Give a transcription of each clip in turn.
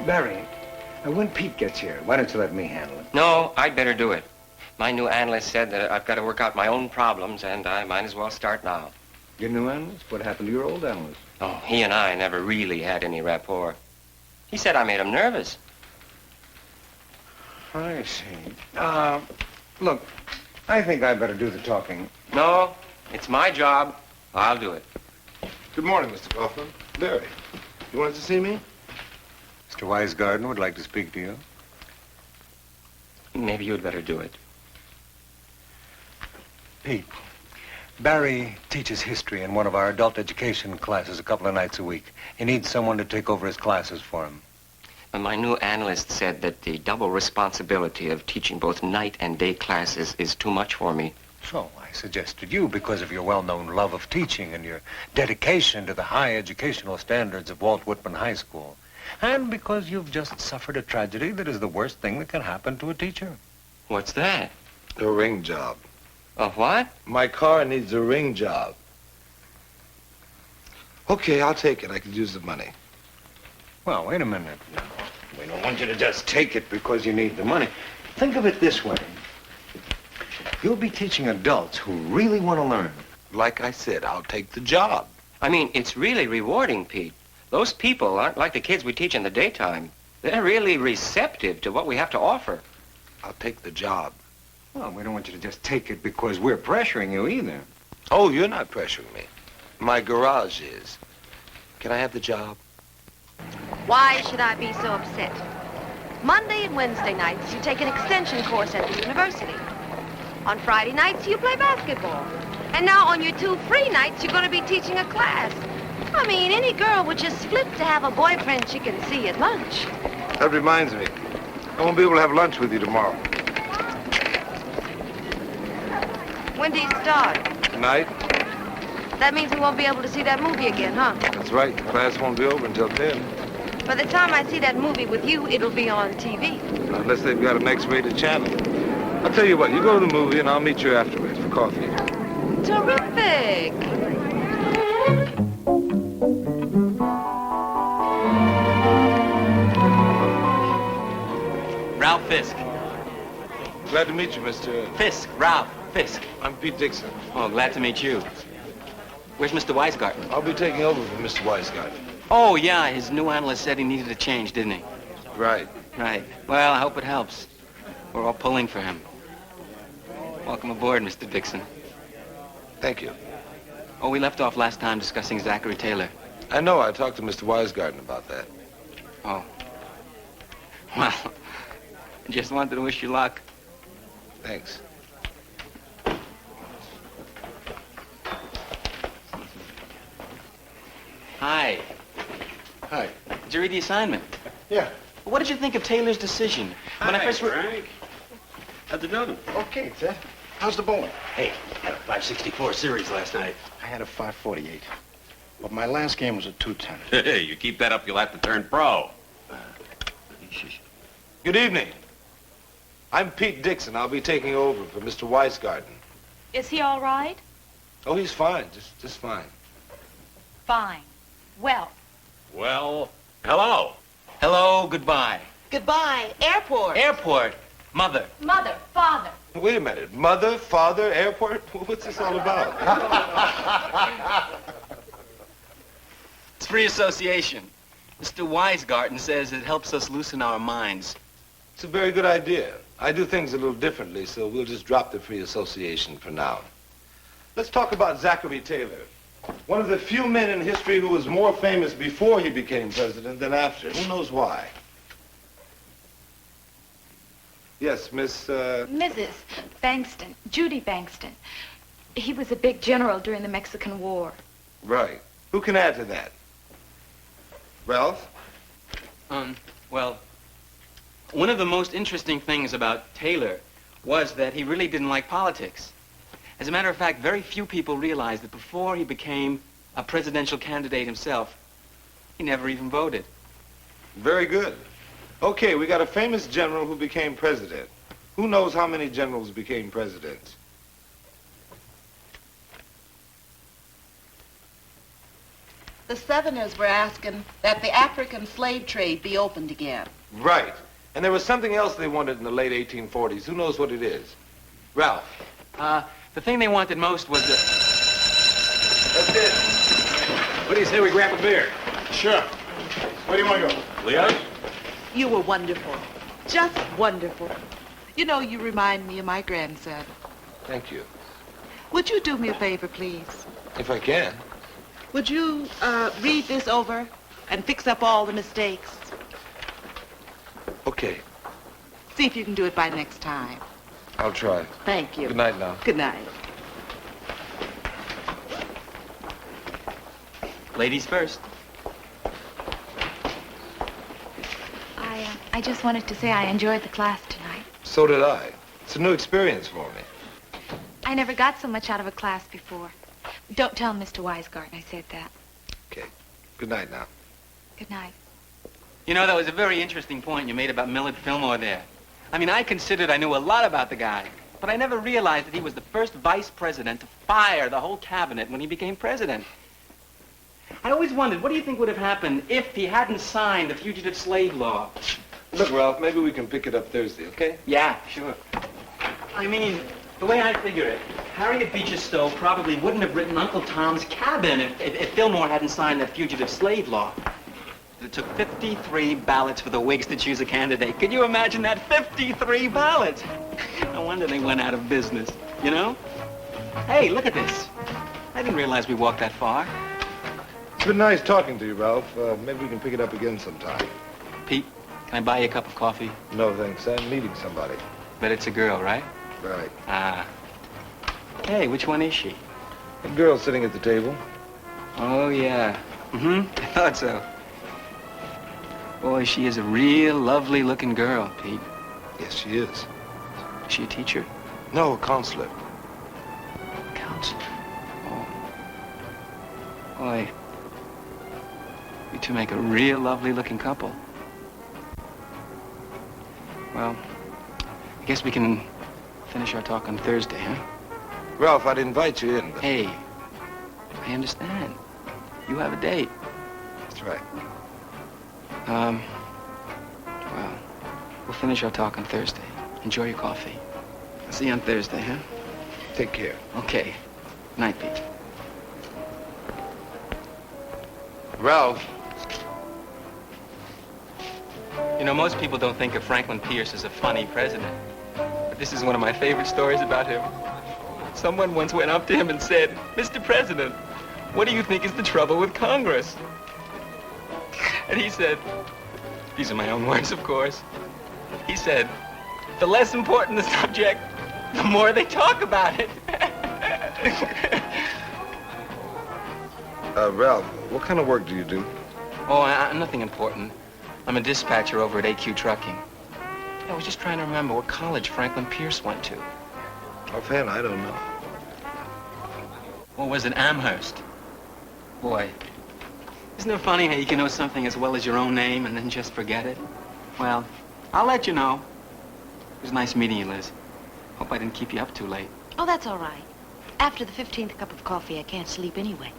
Barry, when Pete gets here, why don't you let me handle it? No, I'd better do it. My new analyst said that I've got to work out my own problems, and I might as well start now. Your new analyst? What happened to your old analyst? Oh, he and I never really had any rapport. He said I made him nervous. I see. Look, I think I better do the talking. No, it's my job. I'll do it. Good morning, Mr. Kaufman. Barry, you wanted to see me? Mr. Wisegarden would like to speak to you. Maybe you'd better do it. Pete, Barry teaches history in one of our adult education classes a couple of nights a week. He needs someone to take over his classes for him. But my new analyst said that the double responsibility of teaching both night and day classes is too much for me. So I suggested you because of your well-known love of teaching and your dedication to the high educational standards of Walt Whitman High School. And because you've just suffered a tragedy that is the worst thing that can happen to a teacher. What's that? A ring job. A what? My car needs a ring job. Okay, I'll take it. I could use the money. Well, wait a minute. No, we don't want you to just take it because you need the money. Think of it this way. You'll be teaching adults who really want to learn. Like I said, I'll take the job. I mean, it's really rewarding, Pete. Those people aren't like the kids we teach in the daytime. They're really receptive to what we have to offer. I'll take the job. Well, we don't want you to just take it because we're pressuring you either. Oh, you're not pressuring me. My garage is. Can I have the job? Why should I be so upset? Monday and Wednesday nights, you take an extension course at the university. On Friday nights, you play basketball. And now on your 2 free nights, you're going to be teaching a class. I mean, any girl would just flip to have a boyfriend she can see at lunch. That reminds me. I won't be able to have lunch with you tomorrow. When do you start? Tonight? That means we won't be able to see that movie again, huh? That's right. Class won't be over until 10. By the time I see that movie with you, it'll be on TV. Unless they've got an X-rated channel. I'll tell you what, you go to the movie and I'll meet you afterwards for coffee. Terrific! Ralph Fisk. Glad to meet you, Mr. Fisk, Ralph Fisk. I'm Pete Dixon. Oh, glad to meet you. Where's Mr. Wisegarten? I'll be taking over for Mr. Wisegarten. Oh, yeah, his new analyst said he needed a change, didn't he? Right. Right. Well, I hope it helps. We're all pulling for him. Welcome aboard, Mr. Dixon. Thank you. Oh, we left off last time discussing Zachary Taylor. I know. I talked to Mr. Wisegarten about that. Oh. Well, I just wanted to wish you luck. Thanks. Hi. Hi. Did you read the assignment? Yeah. What did you think of Taylor's decision? When I first Frank. How'd you do? Okay, Ted. How's the bowling? Hey, had a 564 series last night. I had a 548. But my last game was a 210. Hey, you keep that up, you'll have to turn pro. Good evening. I'm Pete Dixon. I'll be taking over for Mr. Wisegarten. Is he all right? Oh, he's fine. Just fine. Fine. Well, Well, hello. Hello, goodbye. Goodbye. Airport. Airport. Mother. mother, father. Wait a minute. Mother, father, airport? What's this all about? It's free association. Mr. Wisegarten says it helps us loosen our minds. It's a very good idea. I do things a little differently, so we'll just drop the free association for now. Let's talk about Zachary Taylor. One of the few men in history who was more famous before he became president than after. Who knows why? Yes, Miss, Mrs. Bankston, Judy Bankston. He was a big general during the Mexican War. Right. Who can add to that? Ralph? Well, one of the most interesting things about Taylor was that he really didn't like politics. As a matter of fact, very few people realized that before he became a presidential candidate himself, he never even voted. Very good. Okay, we got a famous general who became president. Who knows how many generals became presidents? The Southerners were asking that the African slave trade be opened again. Right. And there was something else they wanted in the late 1840s. Who knows what it is? Ralph. The thing they wanted most was the... That's it. What do you say we grab a beer? Sure. Where do you want to go? Leo's? You were wonderful. Just wonderful. You know, you remind me of my grandson. Thank you. Would you do me a favor, please? If I can. Would you read this over and fix up all the mistakes? Okay. See if you can do it by next time. I'll try. Thank you. Good night now. Good night. Ladies first. I just wanted to say I enjoyed the class tonight. So did I. It's a new experience for me. I never got so much out of a class before. Don't tell Mr. Weisgarten I said that. Okay. Good night now. Good night. You know, that was a very interesting point you made about Millard Fillmore there. I mean, I considered I knew a lot about the guy, but I never realized that he was the first vice president to fire the whole cabinet when he became president. I always wondered, what do you think would have happened if he hadn't signed the fugitive slave law? Look, Ralph, maybe we can pick it up Thursday, okay? Yeah, sure. I mean, the way I figure it, Harriet Beecher Stowe probably wouldn't have written Uncle Tom's Cabin if Fillmore hadn't signed that fugitive slave law. It took 53 ballots for the Whigs to choose a candidate. Could you imagine that? 53 ballots! No wonder they went out of business, you know? Hey, look at this. I didn't realize we walked that far. It's been nice talking to you, Ralph. Maybe we can pick it up again sometime. Pete, can I buy you a cup of coffee? No, thanks. I'm meeting somebody. Bet it's a girl, right? Right. Ah. Hey, which one is she? A girl sitting at the table. Oh, yeah. I thought so. Boy, she is a real lovely-looking girl, Pete. Yes, she is. Is she a teacher? No, a counselor. Counselor. Oh. Boy, you two make a real lovely-looking couple. Well, I guess we can finish our talk on Thursday, huh? Ralph, I'd invite you in. But... Hey, I understand. You have a date. That's right. Well, we'll finish our talk on Thursday. Enjoy your coffee. I'll see you on Thursday, huh? Take care. Okay. Night, Pete. Ralph. You know, most people don't think of Franklin Pierce as a funny president. But this is one of my favorite stories about him. Someone once went up to him and said, "Mr. President, what do you think is the trouble with Congress?" And he said, these are my own words, of course. He said, "The less important the subject, the more they talk about it." Ralph, what kind of work do you do? Oh, I'm nothing important. I'm a dispatcher over at AQ Trucking. I was just trying to remember what college Franklin Pierce went to. Offhand, I don't know. Or was it Amherst? Boy, isn't it funny how you can know something as well as your own name and then just forget it? Well, I'll let you know. It was nice meeting you, Liz. Hope I didn't keep you up too late. Oh, that's all right. After the 15th cup of coffee, I can't sleep anyway.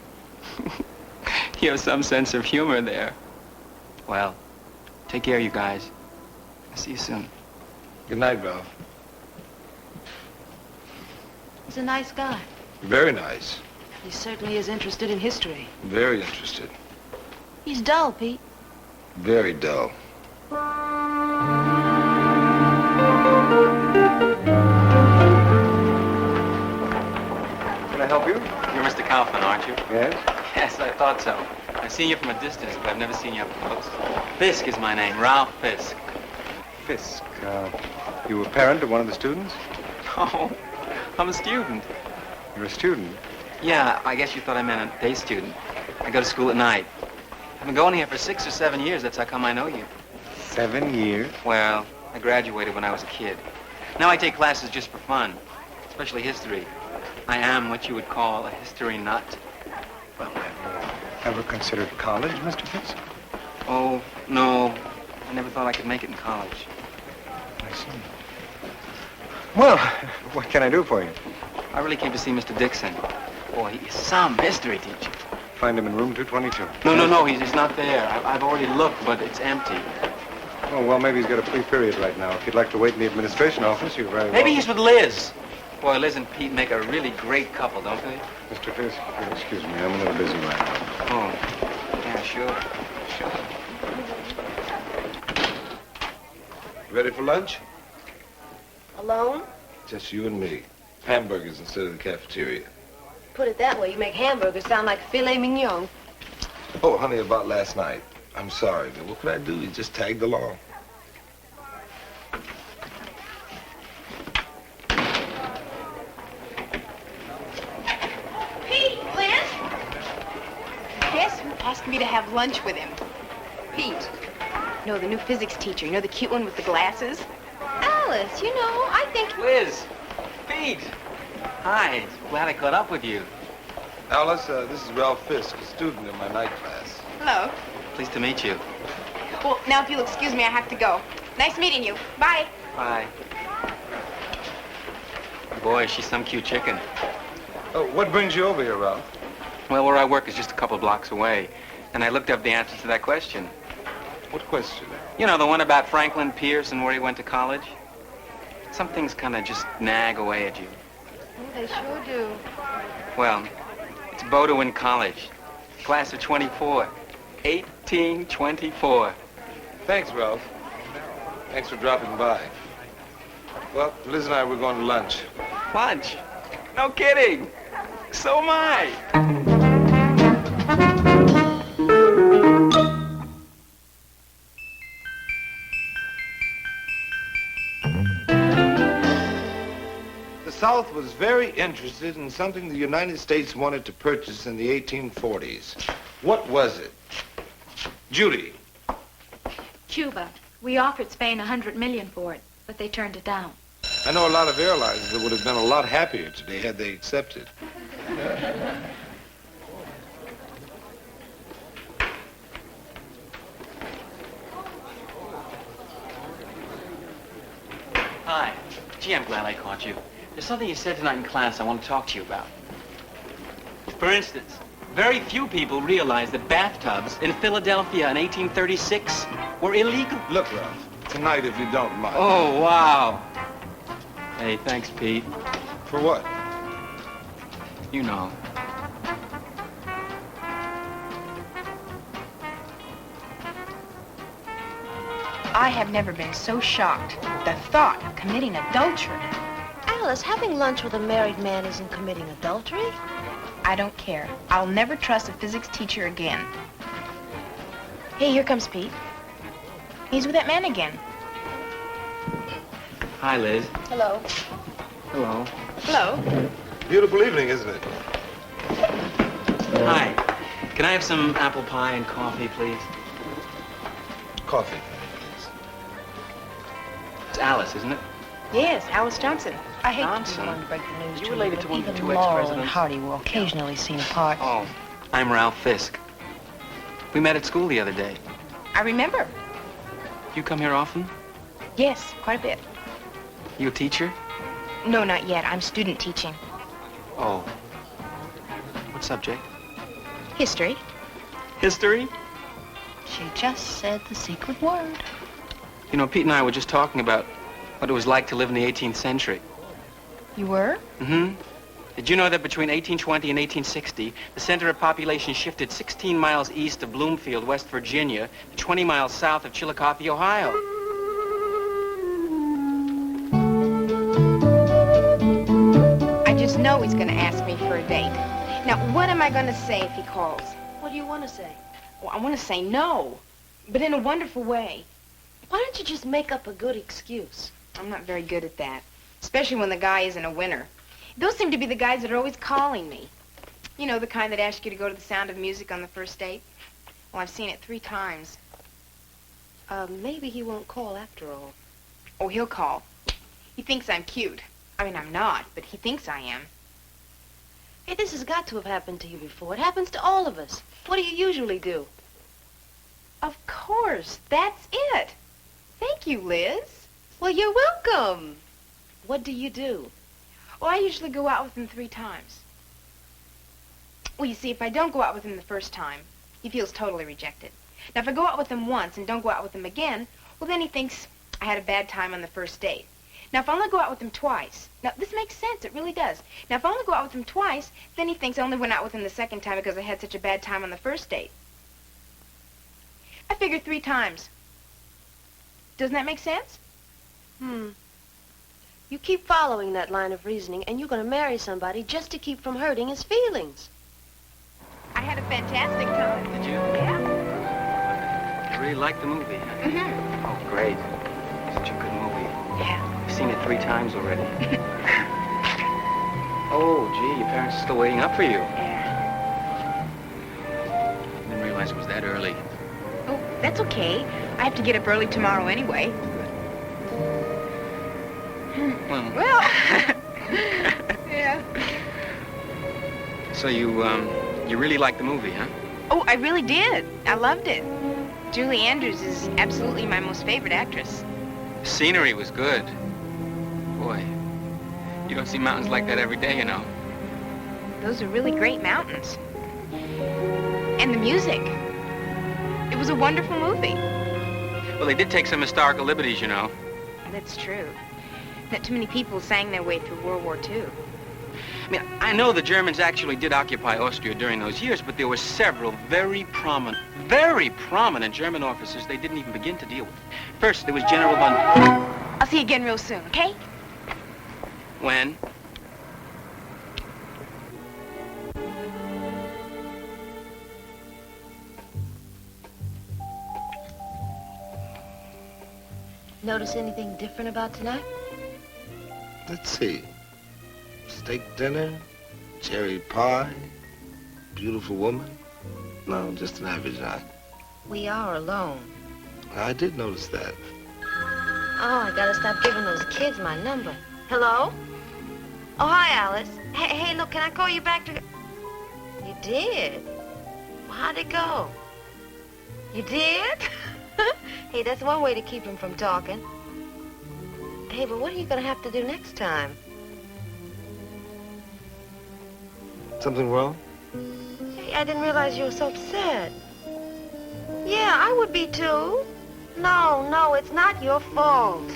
You have some sense of humor there. Well, take care, you guys. I'll see you soon. Good night, Ralph. He's a nice guy. Very nice. He certainly is interested in history. Very interested. He's dull, Pete. Very dull. Can I help you? You're Mr. Kaufman, aren't you? Yes? Yes, I thought so. I've seen you from a distance, but I've never seen you up close. Fisk is my name, Ralph Fisk. Fisk, you a parent of one of the students? Oh, I'm a student. You're a student? Yeah, I guess you thought I meant a day student. I go to school at night. I've been going here for 6 or 7 years. That's how come I know you. 7 years? Well, I graduated when I was a kid. Now I take classes just for fun, especially history. I am what you would call a history nut. Well, have you ever considered college, Mr. Fisk? Oh, no. I never thought I could make it in college. I see. Well, what can I do for you? I really came to see Mr. Dixon. Boy, he is some history teacher. Find him in room 222. No, he's not there. I've already looked, but it's empty. Oh, well, maybe he's got a free period right now. If you'd like to wait in the administration office, you're very Maybe welcome. he's with Liz. Boy, Liz and Pete make a really great couple, don't they? Mr. Fisk, excuse me, I'm a little busy right now. Oh, yeah, sure. Ready for lunch? Alone? Just you and me. Hamburgers instead of the cafeteria. Put it that way, you make hamburgers sound like filet mignon. Oh, honey, about last night. I'm sorry, but what could I do? You just tagged along. Pete, Liz? Guess who asked me to have lunch with him? Pete. No, the new physics teacher. You know, the cute one with the glasses? Alice, you know, I think... Liz, Pete. Hi, glad I caught up with you. Alice, this is Ralph Fisk, a student in my night class. Hello. Pleased to meet you. Well, now if you'll excuse me, I have to go. Nice meeting you. Bye. Bye. Boy, she's some cute chicken. Oh, what brings you over here, Ralph? Well, where I work is just a couple blocks away, and I looked up the answer to that question. What question? You know, the one about Franklin Pierce and where he went to college? Some things kind of just nag away at you. They sure do. Well, it's Bowdoin College. Class of 24. 1824. Thanks, Ralph. Thanks for dropping by. Well, Liz and I, we're going to lunch. Lunch? No kidding. So am I. The South was very interested in something the United States wanted to purchase in the 1840s. What was it? Judy. Cuba. We offered Spain $100 million for it, but they turned it down. I know a lot of airlines that would have been a lot happier today had they accepted. Hi. Gee, I'm glad I caught you. There's something you said tonight in class I want to talk to you about. For instance, very few people realize that bathtubs in Philadelphia in 1836 were illegal. Look, Ralph, tonight, if you don't mind. Oh, wow. Hey, thanks, Pete. For what? You know. I have never been so shocked at the thought of committing adultery. Alice, having lunch with a married man isn't committing adultery. I don't care. I'll never trust a physics teacher again. Hey, here comes Pete. He's with that man again. Hi, Liz. Hello. Hello. Hello. Beautiful evening, isn't it? Hi. Can I have some apple pie and coffee, please? Coffee. It's Alice, isn't it? Yes, Alice Johnson. I hate Johnson? to be one to break the news You to related you, to but one of the even two Laurel ex-presidents? and Hardy were occasionally seen apart. Oh, I'm Ralph Fisk. We met at school the other day. I remember. You come here often? Yes, quite a bit. You a teacher? No, not yet. I'm student teaching. Oh. What subject? History. History? She just said the secret word. You know, Pete and I were just talking about what it was like to live in the 18th century. You were? Mm-hmm. Did you know that between 1820 and 1860, the center of population shifted 16 miles east of Bloomfield, West Virginia, to 20 miles south of Chillicothe, Ohio? I just know he's going to ask me for a date. Now, what am I going to say if he calls? What do you want to say? Well, I want to say no, but in a wonderful way. Why don't you just make up a good excuse? I'm not very good at that, especially when the guy isn't a winner. Those seem to be the guys that are always calling me. You know, the kind that ask you to go to the Sound of Music on the first date. Well, I've seen it 3 times. Maybe he won't call after all. Oh, he'll call. He thinks I'm cute. I mean, I'm not, but he thinks I am. Hey, this has got to have happened to you before. It happens to all of us. What do you usually do? Of course, that's it. Thank you, Liz. Well, you're welcome. What do you do? Well, I usually go out with him 3 times. Well, you see, if I don't go out with him the first time, he feels totally rejected. Now, if I go out with him once and don't go out with him again, well, then he thinks I had a bad time on the first date. Now, if I only go out with him twice, now, this makes sense, it really does. Now, if I only go out with him twice, then he thinks I only went out with him the second time because I had such a bad time on the first date. I figured 3 times. Doesn't that make sense? You keep following that line of reasoning, and you're going to marry somebody just to keep from hurting his feelings. I had a fantastic time. Did you? Yeah. I really liked the movie. Mm-hmm. Oh, great. Such a good movie. Yeah. I've seen it 3 times already. Oh, gee, your parents are still waiting up for you. Yeah. I didn't realize it was that early. Oh, that's okay. I have to get up early tomorrow anyway. Well, Well. Yeah. so you really liked the movie, huh? Oh, I really did. I loved it. Julie Andrews is absolutely my most favorite actress. The scenery was good. Boy, you don't see mountains like that every day, you know. Those are really great mountains. And the music. It was a wonderful movie. Well, they did take some historical liberties, you know. That's true. Not too many people sang their way through World War II. I mean, I know the Germans actually did occupy Austria during those years, but there were several very prominent German officers they didn't even begin to deal with. First, there was General von... I'll see you again real soon, okay? When? Notice anything different about tonight? Let's see. Steak dinner, cherry pie, beautiful woman. No, just an average night. We are alone. I did notice that. Oh, I gotta stop giving those kids my number. Hello? Oh, hi, Alice. Hey, look, can I call you back to... You did? Well, how'd it go? You did? Hey, that's one way to keep him from talking. Hey, but what are you gonna have to do next time? Something wrong? Hey, I didn't realize you were so upset. Yeah, I would be too. No, it's not your fault.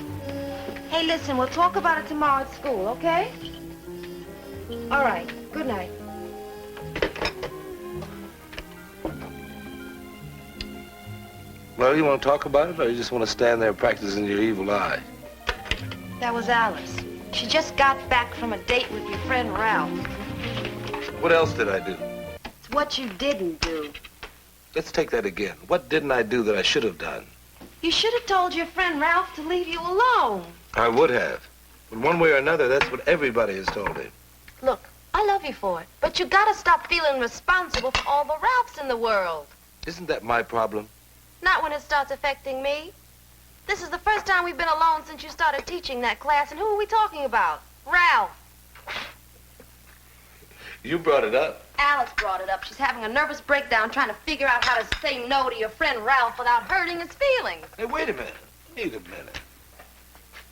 Hey, listen, we'll talk about it tomorrow at school, okay? All right, good night. Well, you want to talk about it, or you just want to stand there practicing your evil eye? That was Alice. She just got back from a date with your friend Ralph. What else did I do? It's what you didn't do. Let's take that again. What didn't I do that I should have done? You should have told your friend Ralph to leave you alone. I would have. But one way or another, that's what everybody has told him. Look, I love you for it, but you gotta stop feeling responsible for all the Ralphs in the world. Isn't that my problem? Not when it starts affecting me. This is the first time we've been alone since you started teaching that class, and who are we talking about? Ralph. You brought it up. Alice brought it up. She's having a nervous breakdown trying to figure out how to say no to your friend Ralph without hurting his feelings. Hey, wait a minute. Wait a minute.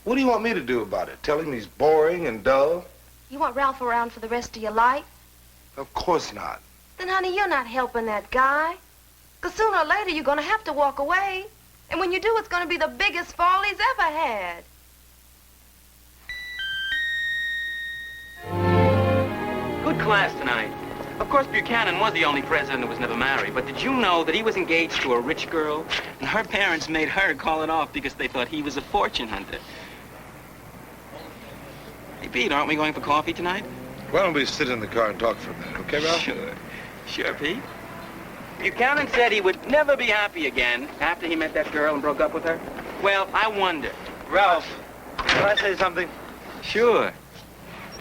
What do you want me to do about it? Tell him he's boring and dull? You want Ralph around for the rest of your life? Of course not. Then, honey, you're not helping that guy. Because sooner or later, you're going to have to walk away. And when you do, it's going to be the biggest fall he's ever had. Good class tonight. Of course, Buchanan was the only president who was never married, but did you know that he was engaged to a rich girl? And her parents made her call it off because they thought he was a fortune hunter. Hey, Pete, aren't we going for coffee tonight? Why don't we sit in the car and talk for a minute, okay, Ralph? Sure, Pete. Buchanan said he would never be happy again after he met that girl and broke up with her. Well, I wonder. Ralph, can I say something? Sure.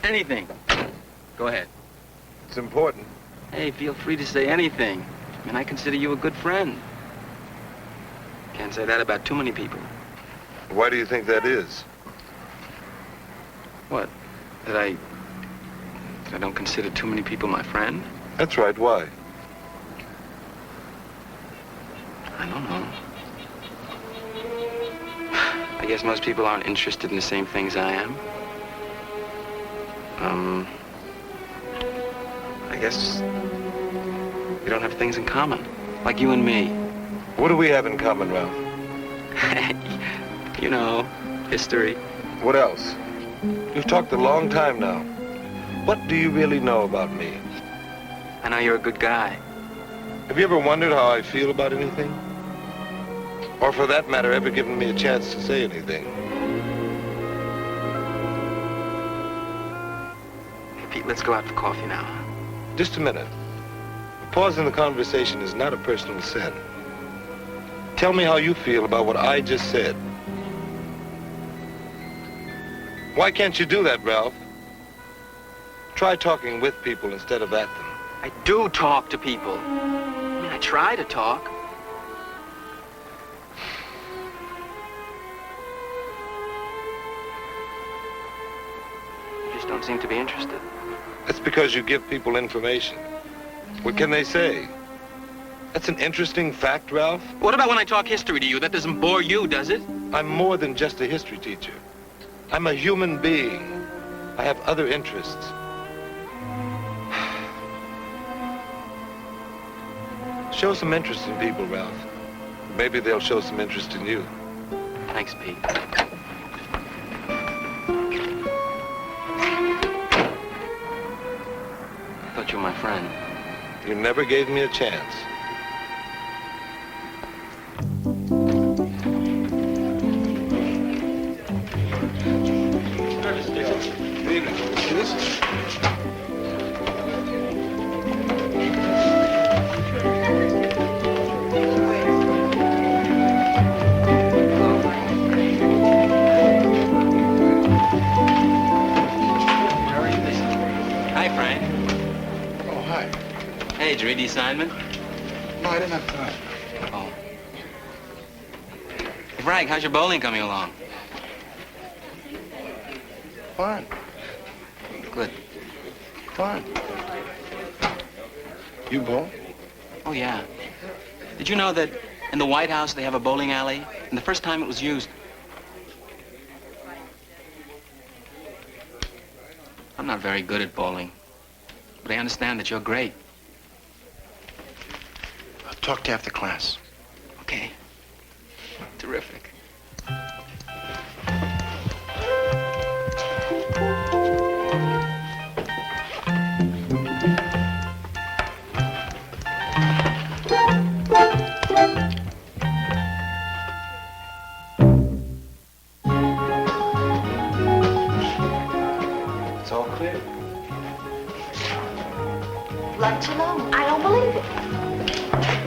Anything. Go ahead. It's important. Hey, feel free to say anything. I mean, I consider you a good friend. Can't say that about too many people. Why do you think that is? What? That I don't consider too many people my friend? That's right. Why? I don't know. I guess most people aren't interested in the same things I am. I guess We don't have things in common, like you and me. What do we have in common, Ralph? You know, history. What else? You've talked a long time now. What do you really know about me? I know you're a good guy. Have you ever wondered how I feel about anything? Or for that matter, ever given me a chance to say anything? Hey, Pete, let's go out for coffee now. Just a minute. A pause in the conversation is not a personal sin. Tell me how you feel about what I just said. Why can't you do that, Ralph? Try talking with people instead of at them. I do talk to people. I mean, I try to talk. You just don't seem to be interested. That's because you give people information. What can they say? That's an interesting fact, Ralph. What about when I talk history to you? That doesn't bore you, does it? I'm more than just a history teacher. I'm a human being. I have other interests. Show some interest in people, Ralph. Maybe they'll show some interest in you. Thanks, Pete. I thought you were my friend. You never gave me a chance. Hi, Frank. Oh, hi. Hey, did you read the assignment? No, I didn't have time. Oh. Frank, how's your bowling coming along? Fine. Good. Fine. You bowl? Oh, yeah. Did you know that in the White House they have a bowling alley? And the first time it was used... I'm not very good at bowling. But I understand that you're great. I'll talk to you after class. Okay. Terrific. It's all clear. Lunch alone? I don't believe it.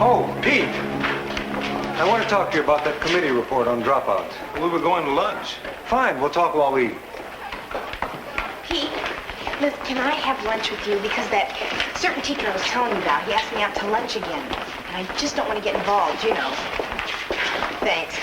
Oh, Pete! I want to talk to you about that committee report on dropouts. We were going to lunch. Fine, we'll talk while we eat. Pete, Liz, can I have lunch with you? Because that certain teacher I was telling you about, he asked me out to lunch again. And I just don't want to get involved, you know. Thanks.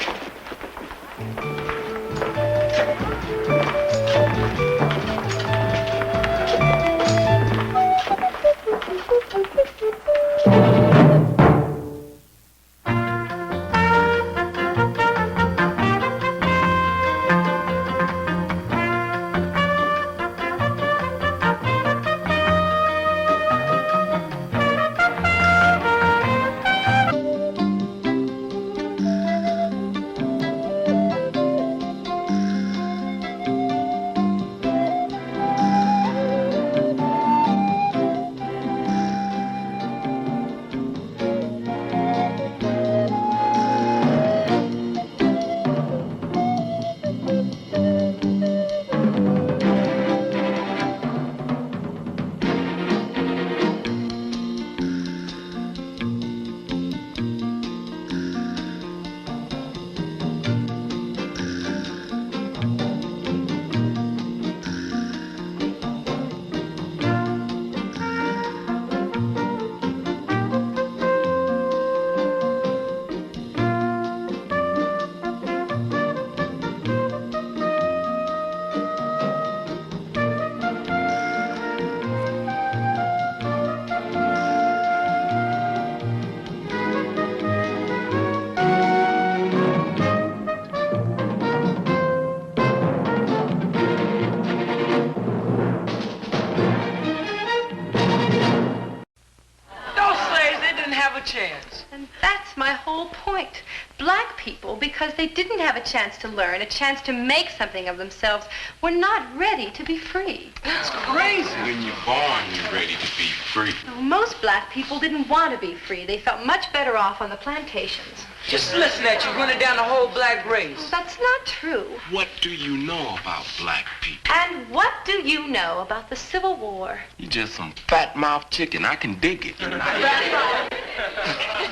point. Black people, because they didn't have a chance to learn, a chance to make something of themselves, were not ready to be free. That's crazy. When you're born, you're ready to be free. Well, most black people didn't want to be free. They felt much better off on the plantations. Just listen at you running down the whole black race. That's not true. What do you know about black people? And what do you know about the Civil War? You just some fat-mouthed chicken. I can dig it.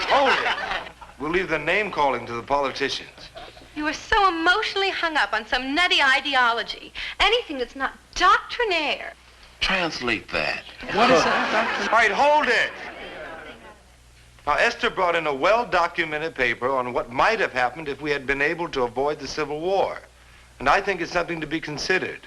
Hold it. We'll leave the name-calling to the politicians. You are so emotionally hung up on some nutty ideology. Anything that's not doctrinaire. Translate that. What is that? All right, hold it. Now, Esther brought in a well-documented paper on what might have happened if we had been able to avoid the Civil War. And I think it's something to be considered.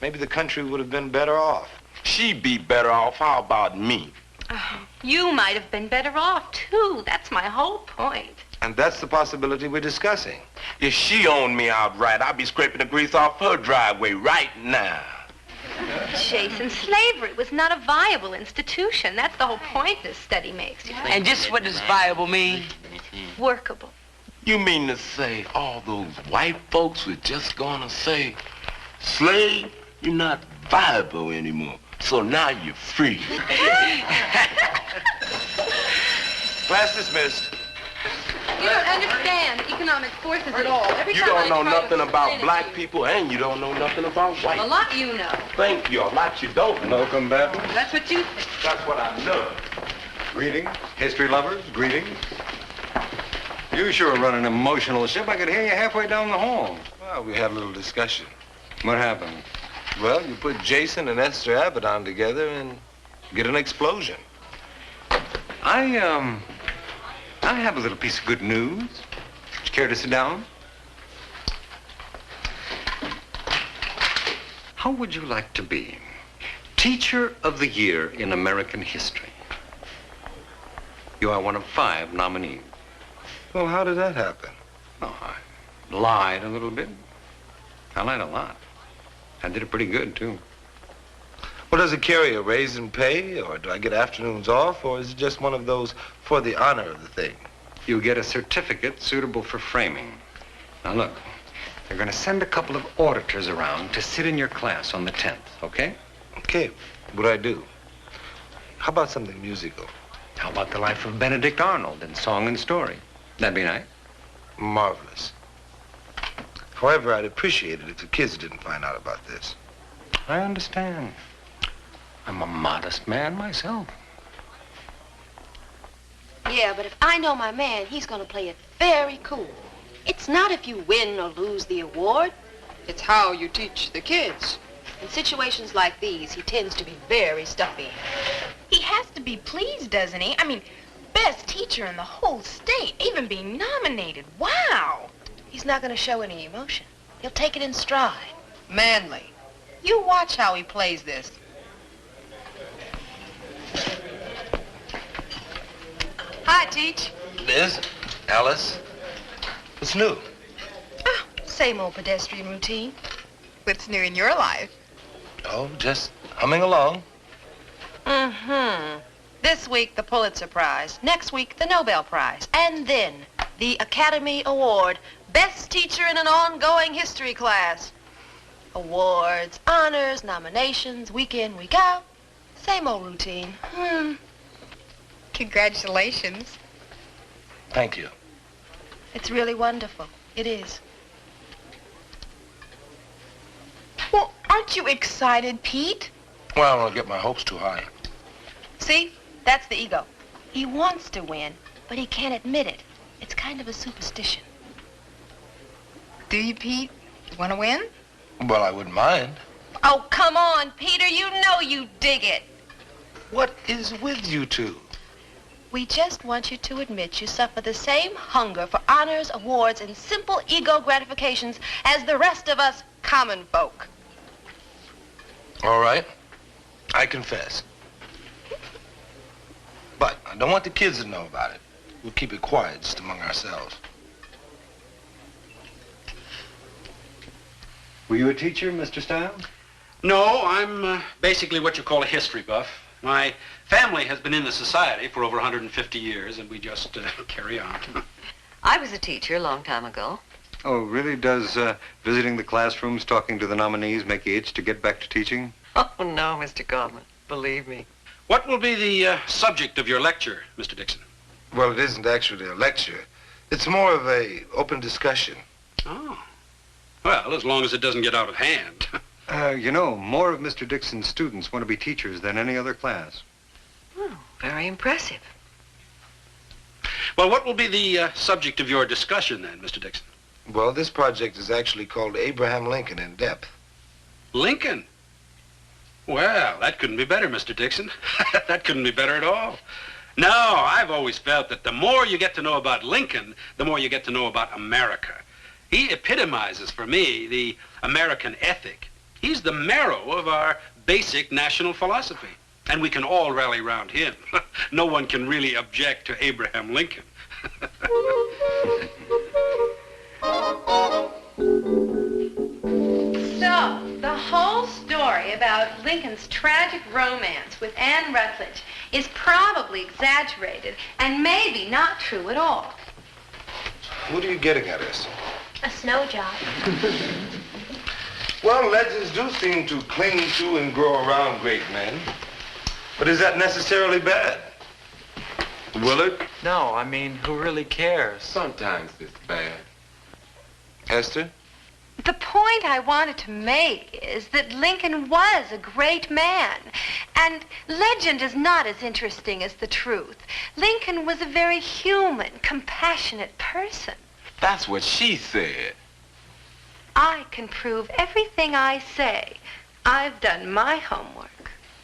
Maybe the country would have been better off. She'd be better off. How about me? Oh, you might have been better off, too. That's my whole point. And that's the possibility we're discussing. If she owned me outright, I'd be scraping the grease off her driveway right now. Jason, slavery was not a viable institution. That's the whole point this study makes. And just what does viable mean? Workable. You mean to say all those white folks were just gonna say, slave, you're not viable anymore, so now you're free. Class dismissed. You don't understand economic forces at all. Every You time don't I know try to nothing about explain it black to you- people, and you don't know nothing about white. A lot you know. Thank you. A lot you don't know. combatant. That's what you think. That's what I know. Greetings, history lovers, greetings. You sure run an emotional ship. I could hear you halfway down the hall. Well, we had a little discussion. What happened? Well, you put Jason and Esther Abaddon together and get an explosion. I have a little piece of good news. Would you care to sit down? How would you like to be Teacher of the Year in American history? You are one of 5 nominees. Well, how did that happen? Oh, I lied a little bit. I lied a lot. I did it pretty good, too. Well, does it carry a raise in pay, or do I get afternoons off, or is it just one of those for the honor of the thing? You get a certificate suitable for framing. Now, look, they're going to send a couple of auditors around to sit in your class on the 10th, okay? Okay, what do I do? How about something musical? How about the life of Benedict Arnold in Song and Story? That'd be nice. Marvelous. However, I'd appreciate it if the kids didn't find out about this. I understand. I'm a modest man myself. Yeah, but if I know my man, he's going to play it very cool. It's not if you win or lose the award. It's how you teach the kids. In situations like these, he tends to be very stuffy. He has to be pleased, doesn't he? I mean, best teacher in the whole state, even being nominated. Wow. He's not going to show any emotion. He'll take it in stride. Manly. You watch how he plays this. Hi, Teach. Liz, Alice, what's new? Oh, same old pedestrian routine. What's new in your life? Oh, just humming along. Mm-hmm. This week, the Pulitzer Prize. Next week, the Nobel Prize. And then, the Academy Award. Best teacher in an ongoing history class. Awards, honors, nominations, week in, week out. Same old routine. Congratulations. Thank you. It's really wonderful. It is. Well, aren't you excited, Pete? Well, I don't want to get my hopes too high. See? That's the ego. He wants to win, but he can't admit it. It's kind of a superstition. Do you, Pete? Want to win? Well, I wouldn't mind. Oh, come on, Peter. You know you dig it. What is with you two? We just want you to admit you suffer the same hunger for honors, awards, and simple ego gratifications as the rest of us common folk. All right, I confess. But I don't want the kids to know about it. We'll keep it quiet just among ourselves. Were you a teacher, Mr. Stiles? No, I'm basically what you call a history buff. My family has been in the society for over 150 years, and we just carry on. I was a teacher a long time ago. Oh, really? Does visiting the classrooms, talking to the nominees, make you itch to get back to teaching? Oh, no, Mr. Goldman. Believe me. What will be the subject of your lecture, Mr. Dixon? Well, it isn't actually a lecture. It's more of a open discussion. Oh. Well, as long as it doesn't get out of hand. You know, more of Mr. Dixon's students want to be teachers than any other class. Oh, very impressive. Well, what will be the subject of your discussion then, Mr. Dixon? Well, this project is actually called Abraham Lincoln in Depth. Lincoln? Well, that couldn't be better, Mr. Dixon. That couldn't be better at all. No, I've always felt that the more you get to know about Lincoln, the more you get to know about America. He epitomizes for me the American ethic. He's the marrow of our basic national philosophy. And we can all rally around him. No one can really object to Abraham Lincoln. So, the whole story about Lincoln's tragic romance with Anne Rutledge is probably exaggerated and maybe not true at all. What are you getting at, Esther? A snow job. Well, legends do seem to cling to and grow around great men. But is that necessarily bad? Willard? No, I mean, who really cares? Sometimes it's bad. Esther? The point I wanted to make is that Lincoln was a great man, and legend is not as interesting as the truth. Lincoln was a very human, compassionate person. That's what she said. I can prove everything I say. I've done my homework.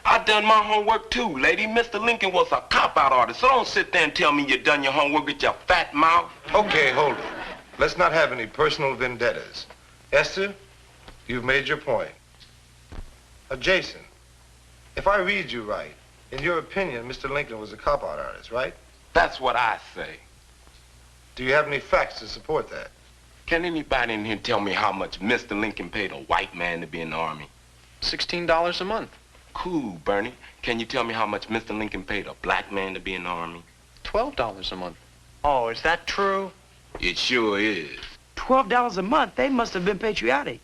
I done my homework too, lady. Mr. Lincoln was a cop-out artist, so don't sit there and tell me you done your homework with your fat mouth. Okay, hold it. Let's not have any personal vendettas. Esther, you've made your point. Jason, if I read you right, in your opinion, Mr. Lincoln was a cop-out artist, right? That's what I say. Do you have any facts to support that? Can anybody in here tell me how much Mr. Lincoln paid a white man to be in the Army? $16 a month. Cool, Bernie. Can you tell me how much Mr. Lincoln paid a black man to be in the Army? $12 a month. Oh, is that true? It sure is. $12 a month. They must have been patriotic.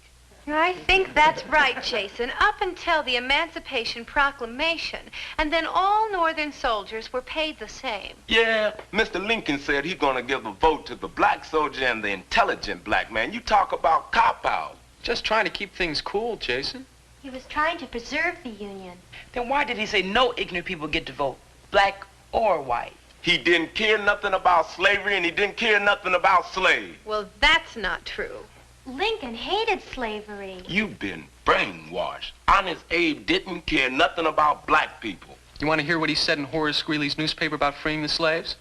I think that's right, Jason. Up until the Emancipation Proclamation, and then all Northern soldiers were paid the same. Yeah, Mr. Lincoln said he's gonna give a vote to the black soldier and the intelligent black man. You talk about cop-out. Just trying to keep things cool, Jason. He was trying to preserve the Union. Then why did he say no ignorant people get to vote, black or white? He didn't care nothing about slavery, and he didn't care nothing about slaves. Well, that's not true. Lincoln hated slavery. You've been brainwashed. Honest Abe didn't care nothing about black people. You want to hear what he said in Horace Greeley's newspaper about freeing the slaves?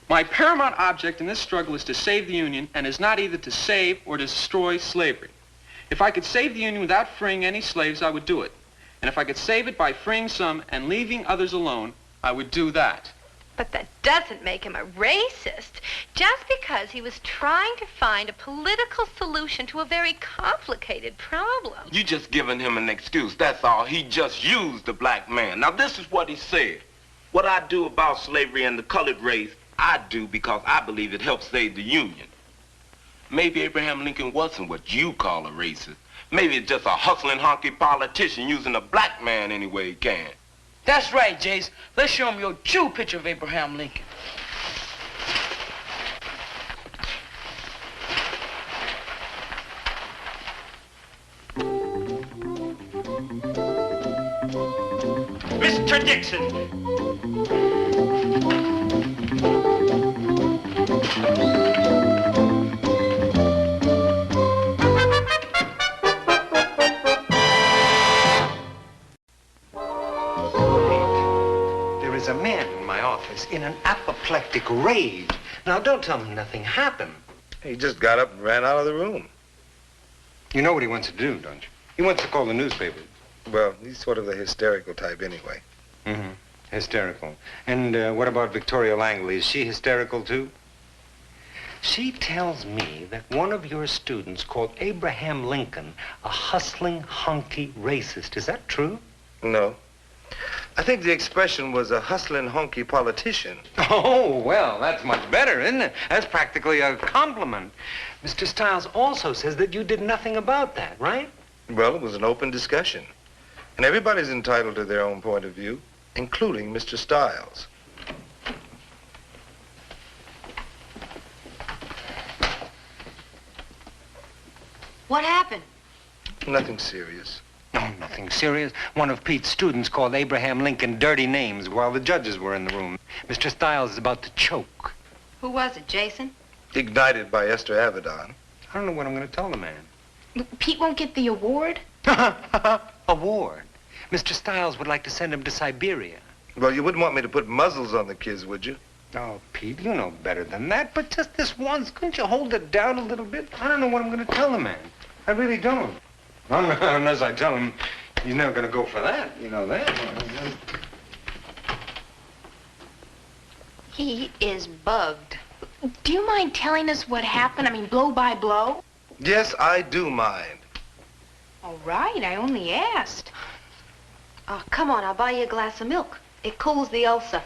My paramount object in this struggle is to save the Union, and is not either to save or to destroy slavery. If I could save the Union without freeing any slaves, I would do it. And if I could save it by freeing some and leaving others alone, I would do that. But that doesn't make him a racist. Just because he was trying to find a political solution to a very complicated problem. You just giving him an excuse, that's all. He just used the black man. Now, this is what he said. What I do about slavery and the colored race, I do because I believe it helps save the Union. Maybe Abraham Lincoln wasn't what you call a racist. Maybe it's just a hustling, honky politician using a black man any way he can. That's right, Jace. Let's show him your true picture of Abraham Lincoln. Mr. Dixon! There's a man in my office in an apoplectic rage. Now, don't tell me nothing happened. He just got up and ran out of the room. You know what he wants to do, don't you? He wants to call the newspaper. Well, he's sort of the hysterical type anyway. Mm-hmm. Hysterical. And what about Victoria Langley? Is she hysterical, too? She tells me that one of your students called Abraham Lincoln a hustling, honky racist. Is that true? No. I think the expression was a hustling honky politician. Oh, well, that's much better, isn't it? That's practically a compliment. Mr. Stiles also says that you did nothing about that, right? Well, it was an open discussion. And everybody's entitled to their own point of view, including Mr. Stiles. What happened? Nothing serious. No, nothing serious. One of Pete's students called Abraham Lincoln dirty names while the judges were in the room. Mr. Stiles is about to choke. Who was it, Jason? Ignited by Esther Avedon. I don't know what I'm going to tell the man. Pete won't get the award? Award? Mr. Stiles would like to send him to Siberia. Well, you wouldn't want me to put muzzles on the kids, would you? Oh, Pete, you know better than that. But just this once, couldn't you hold it down a little bit? I don't know what I'm going to tell the man. I really don't. Unless I tell him he's never going to go for that. You know that. He is bugged. Do you mind telling us what happened? I mean, blow by blow? Yes, I do mind. All right, I only asked. Oh, come on, I'll buy you a glass of milk. It cools the ulcer.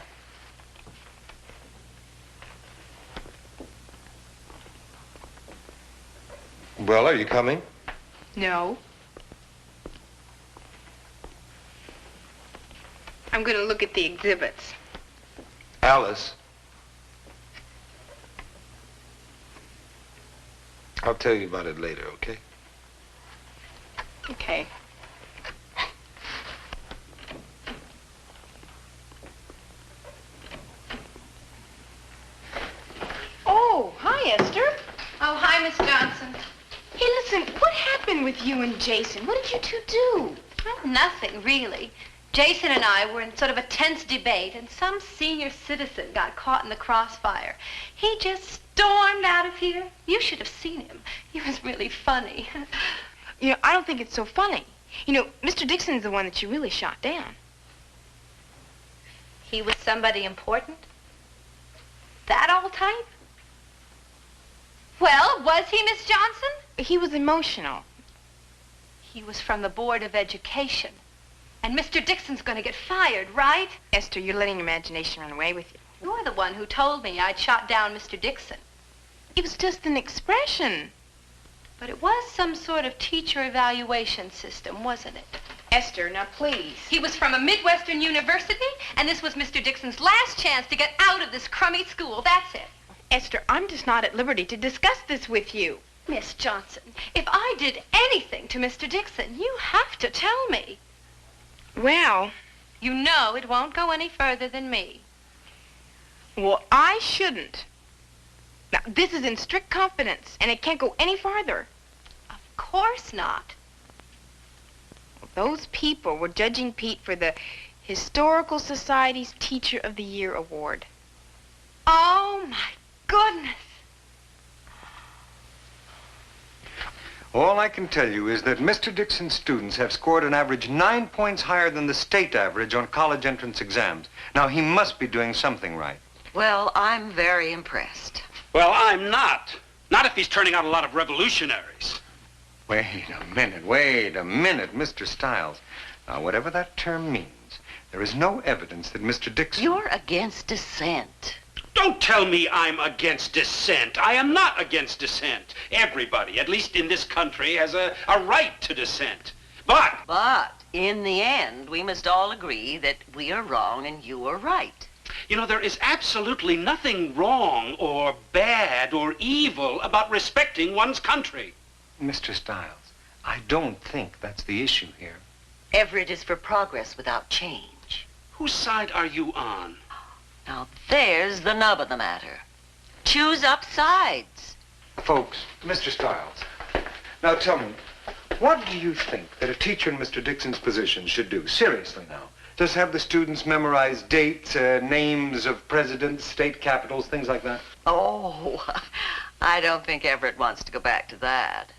Well, are you coming? No. I'm going to look at the exhibits. Alice. I'll tell you about it later, okay? Okay. Oh, hi, Esther. Oh, hi, Miss Johnson. Hey, listen, what happened with you and Jason? What did you two do? Well, nothing, really. Jason and I were in sort of a tense debate, and some senior citizen got caught in the crossfire. He just stormed out of here. You should have seen him. He was really funny. You know, I don't think it's so funny. You know, Mr. Dixon's the one that you really shot down. He was somebody important? That old type? Well, was he, Miss Johnson? He was emotional. He was from the Board of Education. And Mr. Dixon's going to get fired, right? Esther, you're letting imagination run away with you. You're the one who told me I'd shot down Mr. Dixon. It was just an expression. But it was some sort of teacher evaluation system, wasn't it? Esther, now please. He was from a Midwestern university, and this was Mr. Dixon's last chance to get out of this crummy school. That's it. Esther, I'm just not at liberty to discuss this with you. Miss Johnson, if I did anything to Mr. Dixon, you have to tell me. Well, you know it won't go any further than me. Well, I shouldn't. Now, this is in strict confidence, and it can't go any farther. Of course not. Well, those people were judging Pete for the Historical Society's Teacher of the Year Award. Oh, my goodness. All I can tell you is that Mr. Dixon's students have scored an average 9 points higher than the state average on college entrance exams. Now, he must be doing something right. Well, I'm very impressed. Well, I'm not. Not if he's turning out a lot of revolutionaries. Wait a minute, Mr. Stiles. Now, whatever that term means, there is no evidence that Mr. Dixon... You're against dissent. Don't tell me I'm against dissent. I am not against dissent. Everybody, at least in this country, has a right to dissent. But in the end, we must all agree that we are wrong and you are right. you know, there is absolutely nothing wrong or bad or evil about respecting one's country. Mr. Stiles, I don't think that's the issue here. Everett is for progress without change. Whose side are you on? Now, there's the nub of the matter. Choose up sides. Folks, Mr. Stiles, now tell me, what do you think that a teacher in Mr. Dixon's position should do? Seriously now. Just have the students memorize dates, names of presidents, state capitals, things like that? Oh, I don't think Everett wants to go back to that.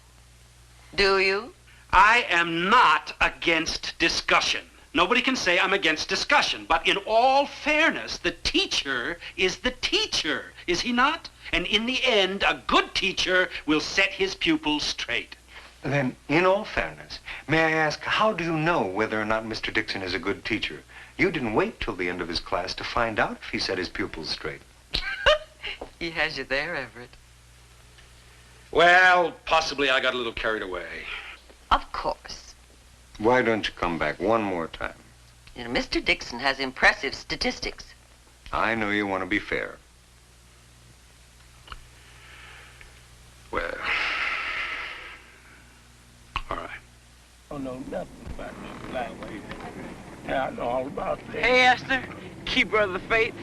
Do you? I am not against discussion. Nobody can say I'm against discussion, but in all fairness, the teacher is the teacher, is he not? And in the end, a good teacher will set his pupils straight. Then, in all fairness, may I ask, how do you know whether or not Mr. Dixon is a good teacher? You didn't wait till the end of his class to find out if he set his pupils straight. He has you there, Everett. Well, possibly I got a little carried away. Of course. Why don't you come back one more time? You know, Mr. Dixon has impressive statistics. I know you want to be fair. Well, all right. I don't know nothing about this black lady. Yeah, I know all about that. Hey, Esther, keeper of the faith.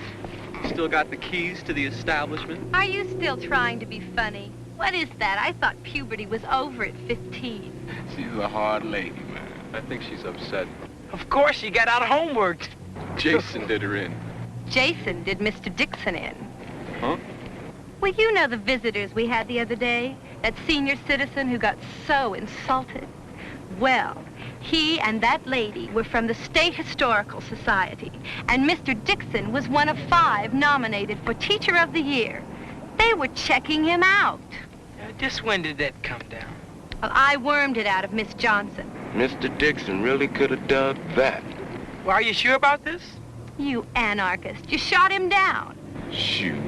Still got the keys to the establishment? Are you still trying to be funny? What is that? I thought puberty was over at 15. She's a hard lady, man. I think she's upset. Of course, she got out of homework. Jason did her in. Jason did Mr. Dixon in. Huh? Well, you know the visitors we had the other day? That senior citizen who got so insulted? Well, he and that lady were from the State Historical Society, and Mr. Dixon was one of 5 nominated for Teacher of the Year. They were checking him out. Just when did that come down? Well, I wormed it out of Miss Johnson. Mr. Dixon really could have done that. Well, are you sure about this? You anarchist, you shot him down. Shoot.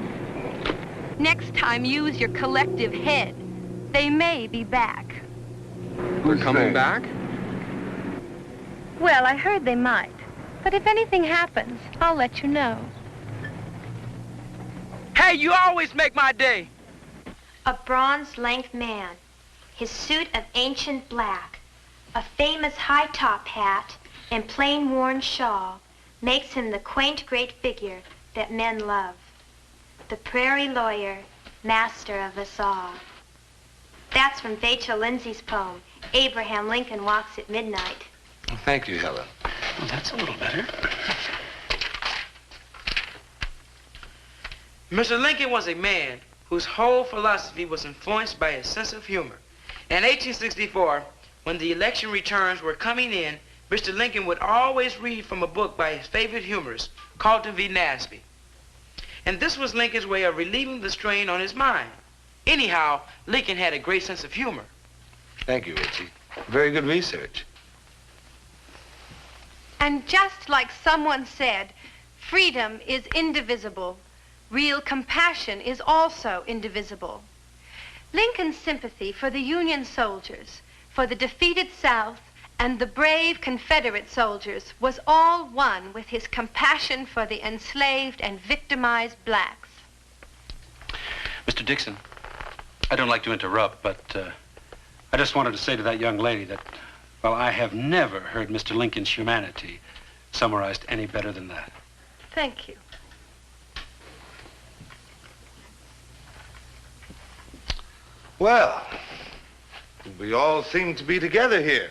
Next time, use your collective head. They may be back. We're coming back? Well, I heard they might. But if anything happens, I'll let you know. Hey, you always make my day. A bronze-length man, his suit of ancient black, a famous high-top hat, and plain worn shawl makes him the quaint great figure that men love. The prairie lawyer, master of us all. That's from Vachel Lindsay's poem, Abraham Lincoln Walks at Midnight. Thank you, Helen. Well, that's a little better. Mr. Lincoln was a man whose whole philosophy was influenced by his sense of humor. In 1864, when the election returns were coming in, Mr. Lincoln would always read from a book by his favorite humorist, Carlton V. Nasby. And this was Lincoln's way of relieving the strain on his mind. Anyhow, Lincoln had a great sense of humor. Thank you, Richie. Very good research. And just like someone said, freedom is indivisible. Real compassion is also indivisible. Lincoln's sympathy for the Union soldiers, for the defeated South, and the brave Confederate soldiers was all one with his compassion for the enslaved and victimized blacks. Mr. Dixon, I don't like to interrupt, but I just wanted to say to that young lady that, well, I have never heard Mr. Lincoln's humanity summarized any better than that. Thank you. Well, we all seem to be together here.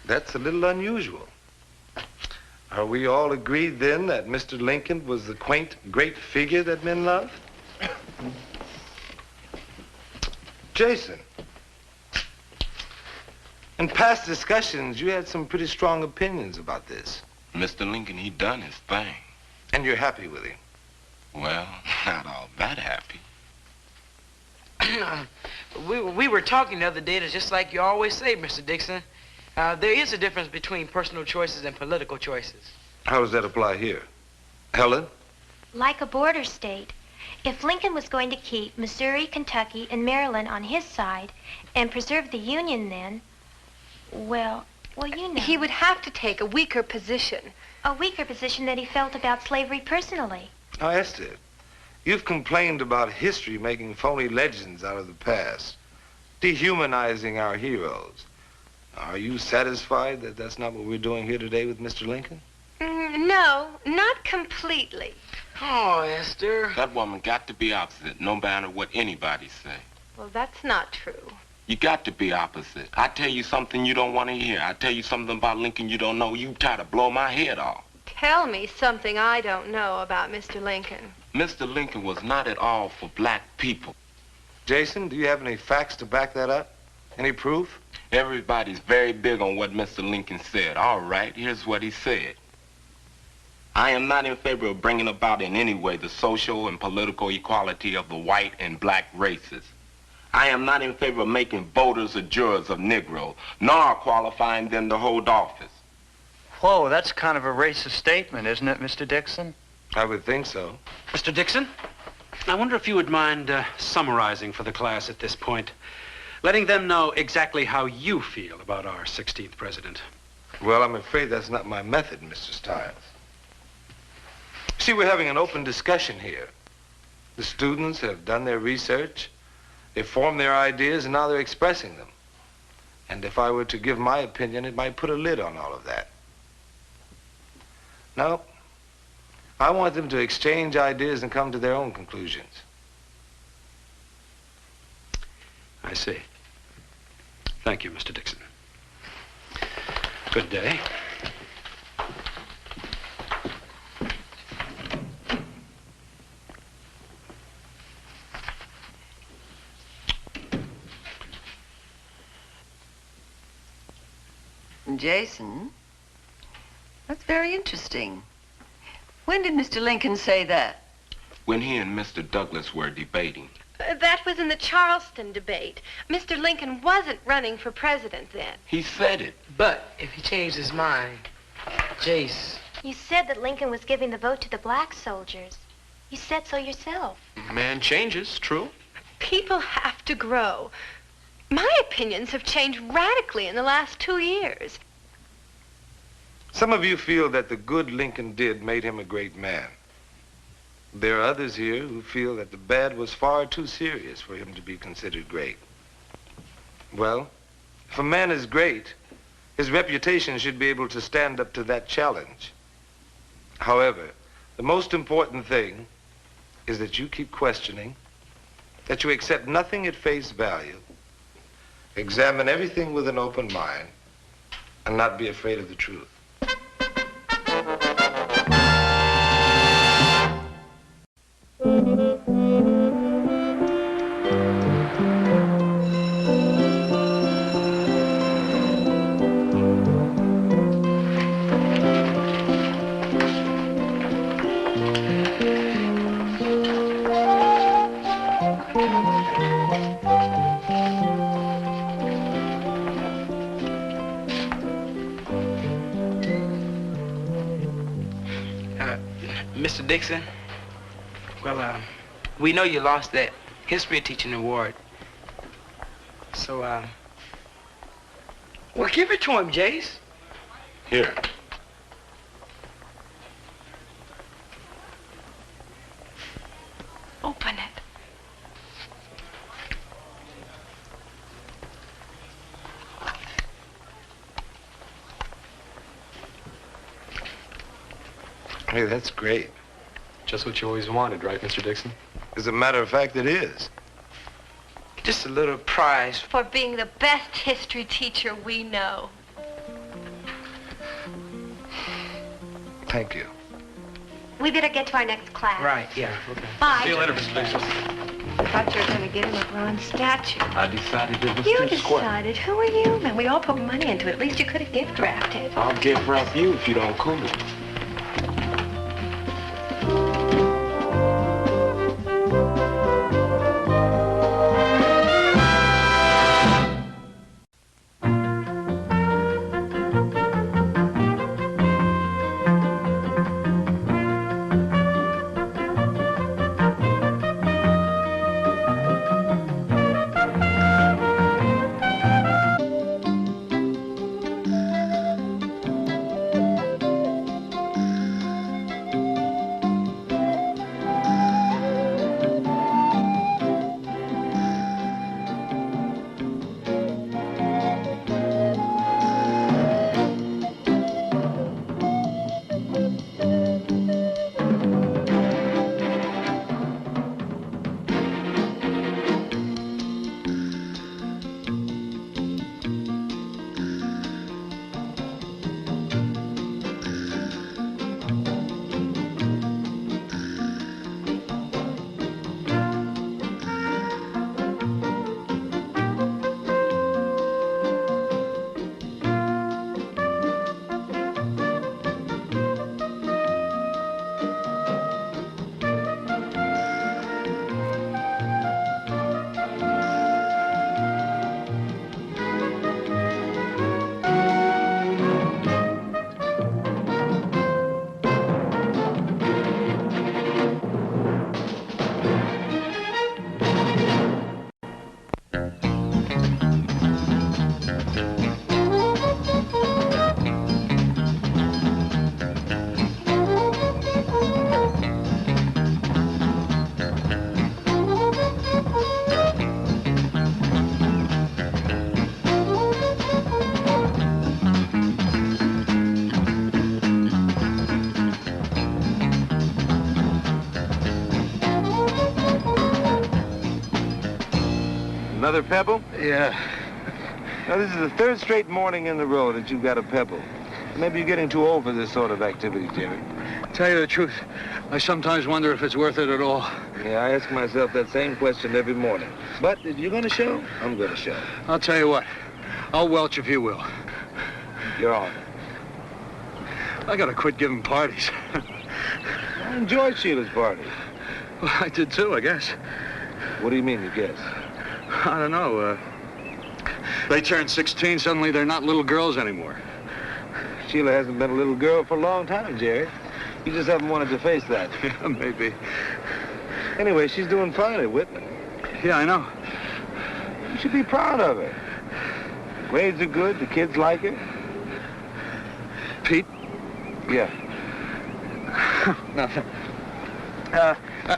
That's a little unusual. Are we all agreed then that Mr. Lincoln was the quaint, great figure that men love? Jason, in past discussions, you had some pretty strong opinions about this. Mr. Lincoln, he done his thing. And you're happy with him? Well, not all that happy. We were talking the other day, and it's just like you always say, Mr. Dixon. There is a difference between personal choices and political choices. How does that apply here? Helen? Like a border state. If Lincoln was going to keep Missouri, Kentucky, and Maryland on his side and preserve the Union then, well, you know. He would have to take a weaker position. A weaker position that he felt about slavery personally. Now, Esther, you've complained about history making phony legends out of the past, dehumanizing our heroes. Are you satisfied that that's not what we're doing here today with Mr. Lincoln? No, not completely. Oh, Esther. That woman got to be opposite, no matter what anybody say. Well, that's not true. You got to be opposite. I tell you something you don't want to hear. I tell you something about Lincoln you don't know. You try to blow my head off. Tell me something I don't know about Mr. Lincoln. Mr. Lincoln was not at all for black people. Jason, do you have any facts to back that up? Any proof? Everybody's very big on what Mr. Lincoln said. All right, here's what he said. I am not in favor of bringing about in any way the social and political equality of the white and black races. I am not in favor of making voters or jurors of Negroes, nor qualifying them to hold office. Whoa, that's kind of a racist statement, isn't it, Mr. Dixon? I would think so. Mr. Dixon, I wonder if you would mind summarizing for the class at this point, letting them know exactly how you feel about our 16th president. Well, I'm afraid that's not my method, Mr. Stiles. See, we're having an open discussion here. The students have done their research, they've formed their ideas, and now they're expressing them. And if I were to give my opinion, it might put a lid on all of that. No, I want them to exchange ideas and come to their own conclusions. I see. Thank you, Mr. Dixon. Good day. Jason, that's very interesting. When did Mr. Lincoln say that? When he and Mr. Douglas were debating. That was in the Charleston debate. Mr. Lincoln wasn't running for president then. He said it. But if he changed his mind, Jace. You said that Lincoln was giving the vote to the black soldiers. You said so yourself. Man changes, true. People have to grow. My opinions have changed radically in the last 2 years. Some of you feel that the good Lincoln did made him a great man. There are others here who feel that the bad was far too serious for him to be considered great. Well, if a man is great, his reputation should be able to stand up to that challenge. However, the most important thing is that you keep questioning, that you accept nothing at face value, examine everything with an open mind, and not be afraid of the truth. Mr. Dixon, well, we know you lost that history teaching award. So, well, give it to him, Jace. Here. Open it. Hey, that's great. Just what you always wanted, right, Mr. Dixon? As a matter of fact, it is. Just a little prize. For being the best history teacher we know. Thank you. We better get to our next class. Right, yeah. Okay. Bye. See you later, Mr. Dixon. I thought you were going to get him a bronze statue. I decided it was You too square. decided. Who are you? Man, we all put money into it. At least you could have gift wrapped it. I'll gift wrap you if you don't cool it. Another pebble? Yeah. Now, this is the third straight morning in a row that you've got a pebble. Maybe you're getting too old for this sort of activity, Jerry. Tell you the truth, I sometimes wonder if it's worth it at all. Yeah, I ask myself that same question every morning. But if you're going to show, I'm going to show. I'll tell you what, I'll welch if you will. You're on. I gotta quit giving parties. I enjoyed Sheila's party. Well, I did too, I guess. What do you mean, you guess? I don't know, they turned 16, suddenly they're not little girls anymore. Sheila hasn't been a little girl for a long time, Jerry. You just haven't wanted to face that. Yeah, maybe. Anyway, she's doing fine at Whitman. Yeah, I know. You should be proud of her. The grades are good, the kids like her. Pete? Yeah. Nothing.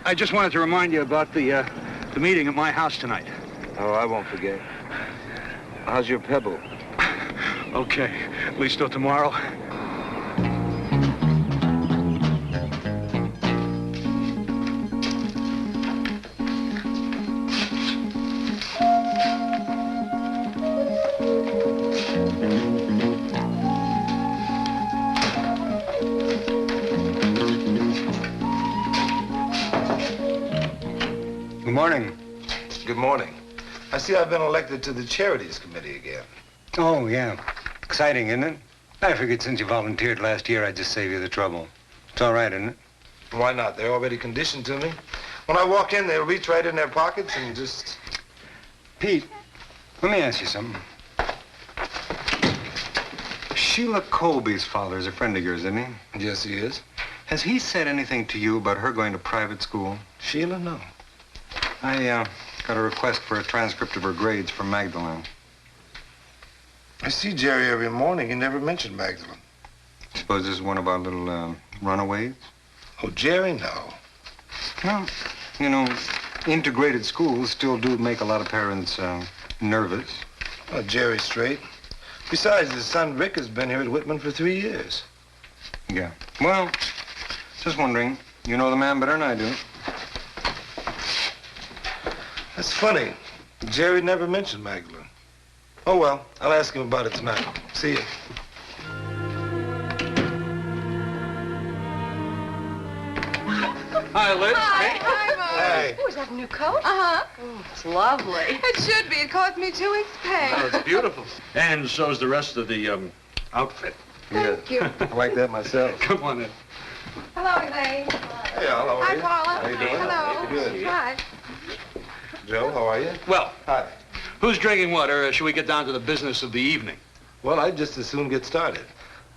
I just wanted to remind you about the meeting at my house tonight. Oh, I won't forget. How's your pebble? Okay, at least till tomorrow. Good morning. Good morning. I see I've been elected to the Charities Committee again. Oh, yeah. Exciting, isn't it? I figured since you volunteered last year, I'd just save you the trouble. It's all right, isn't it? Why not? They're already conditioned to me. When I walk in, they'll reach right in their pockets and just... Pete, let me ask you something. Sheila Colby's father is a friend of yours, isn't he? Yes, he is. Has he said anything to you about her going to private school? Sheila, no. I got a request for a transcript of her grades from Magdalene. I see Jerry every morning. He never mentioned Magdalene. Suppose this is one of our little runaways? Oh, Jerry, no. Well, you know, integrated schools still do make a lot of parents nervous. Well, Jerry's straight. Besides, his son Rick has been here at Whitman for 3 years. Yeah. Well, just wondering. You know the man better than I do. That's funny. Jerry never mentioned Magdalene. Oh, well, I'll ask him about it tonight. See you. Hi, Liz. Hi, Mom. Hey. Oh, is that a new coat? Uh-huh. Oh, it's lovely. It should be. It cost me 2 weeks' pay. Oh, it's beautiful. And so's the rest of the outfit. Thank you. I like that myself. Come on in. Hello, Elaine. Hey, Al, how are Hi, you? Paula. How you doing? Hello. Good. Hi. Joe, how are you? Well, Hi. who's drinking what, or should we get down to the business of the evening? Well, I'd just as soon get started.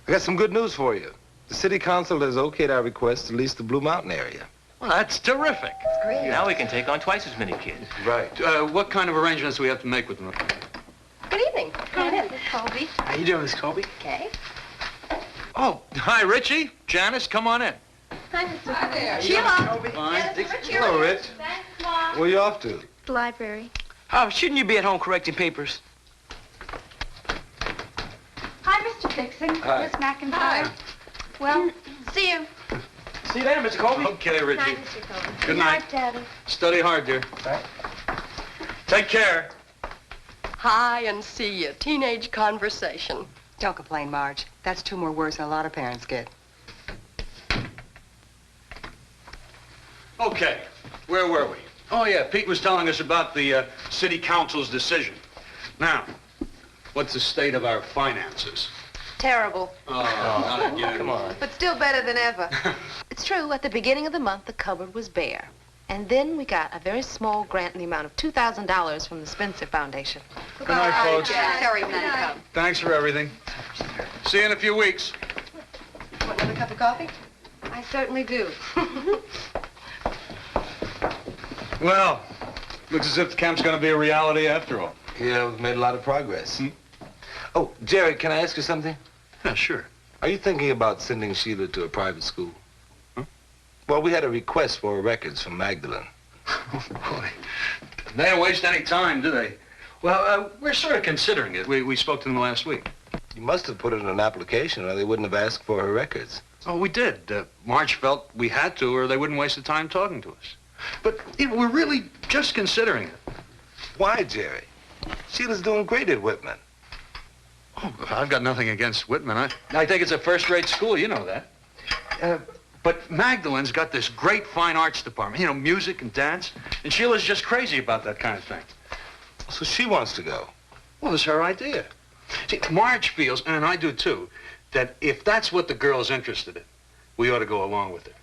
I got some good news for you. The city council has okayed our request to lease the Blue Mountain area. Well, that's terrific. It's great. Now we can take on twice as many kids. Right. What kind of arrangements do we have to make with them? Good evening. Come in, Miss Colby. How you doing, Miss Colby? Okay. Oh, hi, Richie. Janice, come on in. Hi, Mr. Hi there. Sheila. Fine. Hello, Rich. Thanks, Mom. Where you off to? The library. Oh, shouldn't you be at home correcting papers? Hi, Mr. Dixon. Hi. Miss McIntyre. Well, see you. See you later, Mr. Colby. Okay, Richie. Night, Mr. Colby. Good night. Daddy. Study hard, dear. Take care. Hi and see you. Teenage conversation. Don't complain, Marge. That's 2 more words than a lot of parents get. Okay, where were we? Oh, yeah, Pete was telling us about the city council's decision. Now, what's the state of our finances? Terrible. Oh, not again. Come on. But still better than ever. It's true, at the beginning of the month, the cupboard was bare. And then we got a very small grant in the amount of $2,000 from the Spencer Foundation. Good night, folks. Sorry, come. Thanks for everything. See you in a few weeks. Want another cup of coffee? I certainly do. Well, looks as if the camp's going to be a reality after all. Yeah, we've made a lot of progress. Oh, Jerry, can I ask you something? Yeah, sure. Are you thinking about sending Sheila to a private school? Huh? Well, we had a request for records from Magdalene. Oh, boy. They don't waste any time, do they? Well, we're sort of considering it. We spoke to them last week. You must have put it in an application or they wouldn't have asked for her records. Oh, we did. Marge felt we had to or they wouldn't waste the time talking to us. But we're really just considering it. Why, Jerry? Sheila's doing great at Whitman. Oh, I've got nothing against Whitman. I think it's a first-rate school, you know that. But Magdalene's got this great fine arts department, you know, music and dance, and Sheila's just crazy about that kind of thing. So she wants to go. Well, it's her idea. See, Marge feels, and I do too, that if that's what the girl's interested in, we ought to go along with it.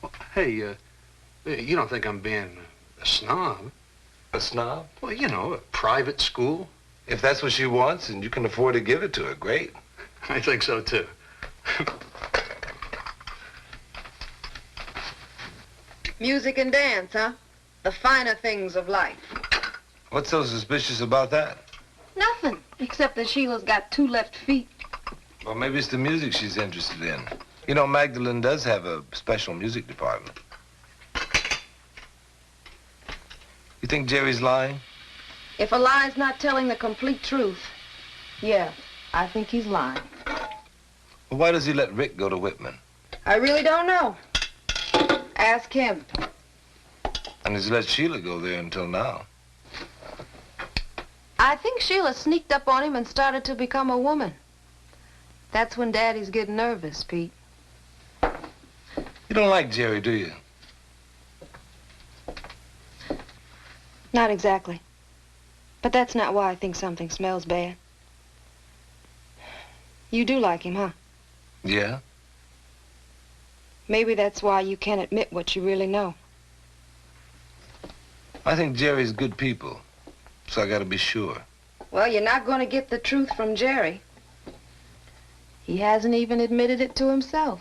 Well, hey, you don't think I'm being a snob? A snob? Well, you know, a private school. If that's what she wants and you can afford to give it to her, great. I think so, too. Music and dance, huh? The finer things of life. What's so suspicious about that? Nothing, except that Sheila's got 2 left feet. Well, maybe it's the music she's interested in. You know, Magdalene does have a special music department. You think Jerry's lying? If a lie's not telling the complete truth, yeah, I think he's lying. Well, why does he let Rick go to Whitman? I really don't know. Ask him. And he's let Sheila go there until now. I think Sheila sneaked up on him and started to become a woman. That's when Daddy's getting nervous, Pete. You don't like Jerry, do you? Not exactly. But that's not why I think something smells bad. You do like him, huh? Yeah? Maybe that's why you can't admit what you really know. I think Jerry's good people, so I gotta be sure. Well, you're not going to get the truth from Jerry. He hasn't even admitted it to himself.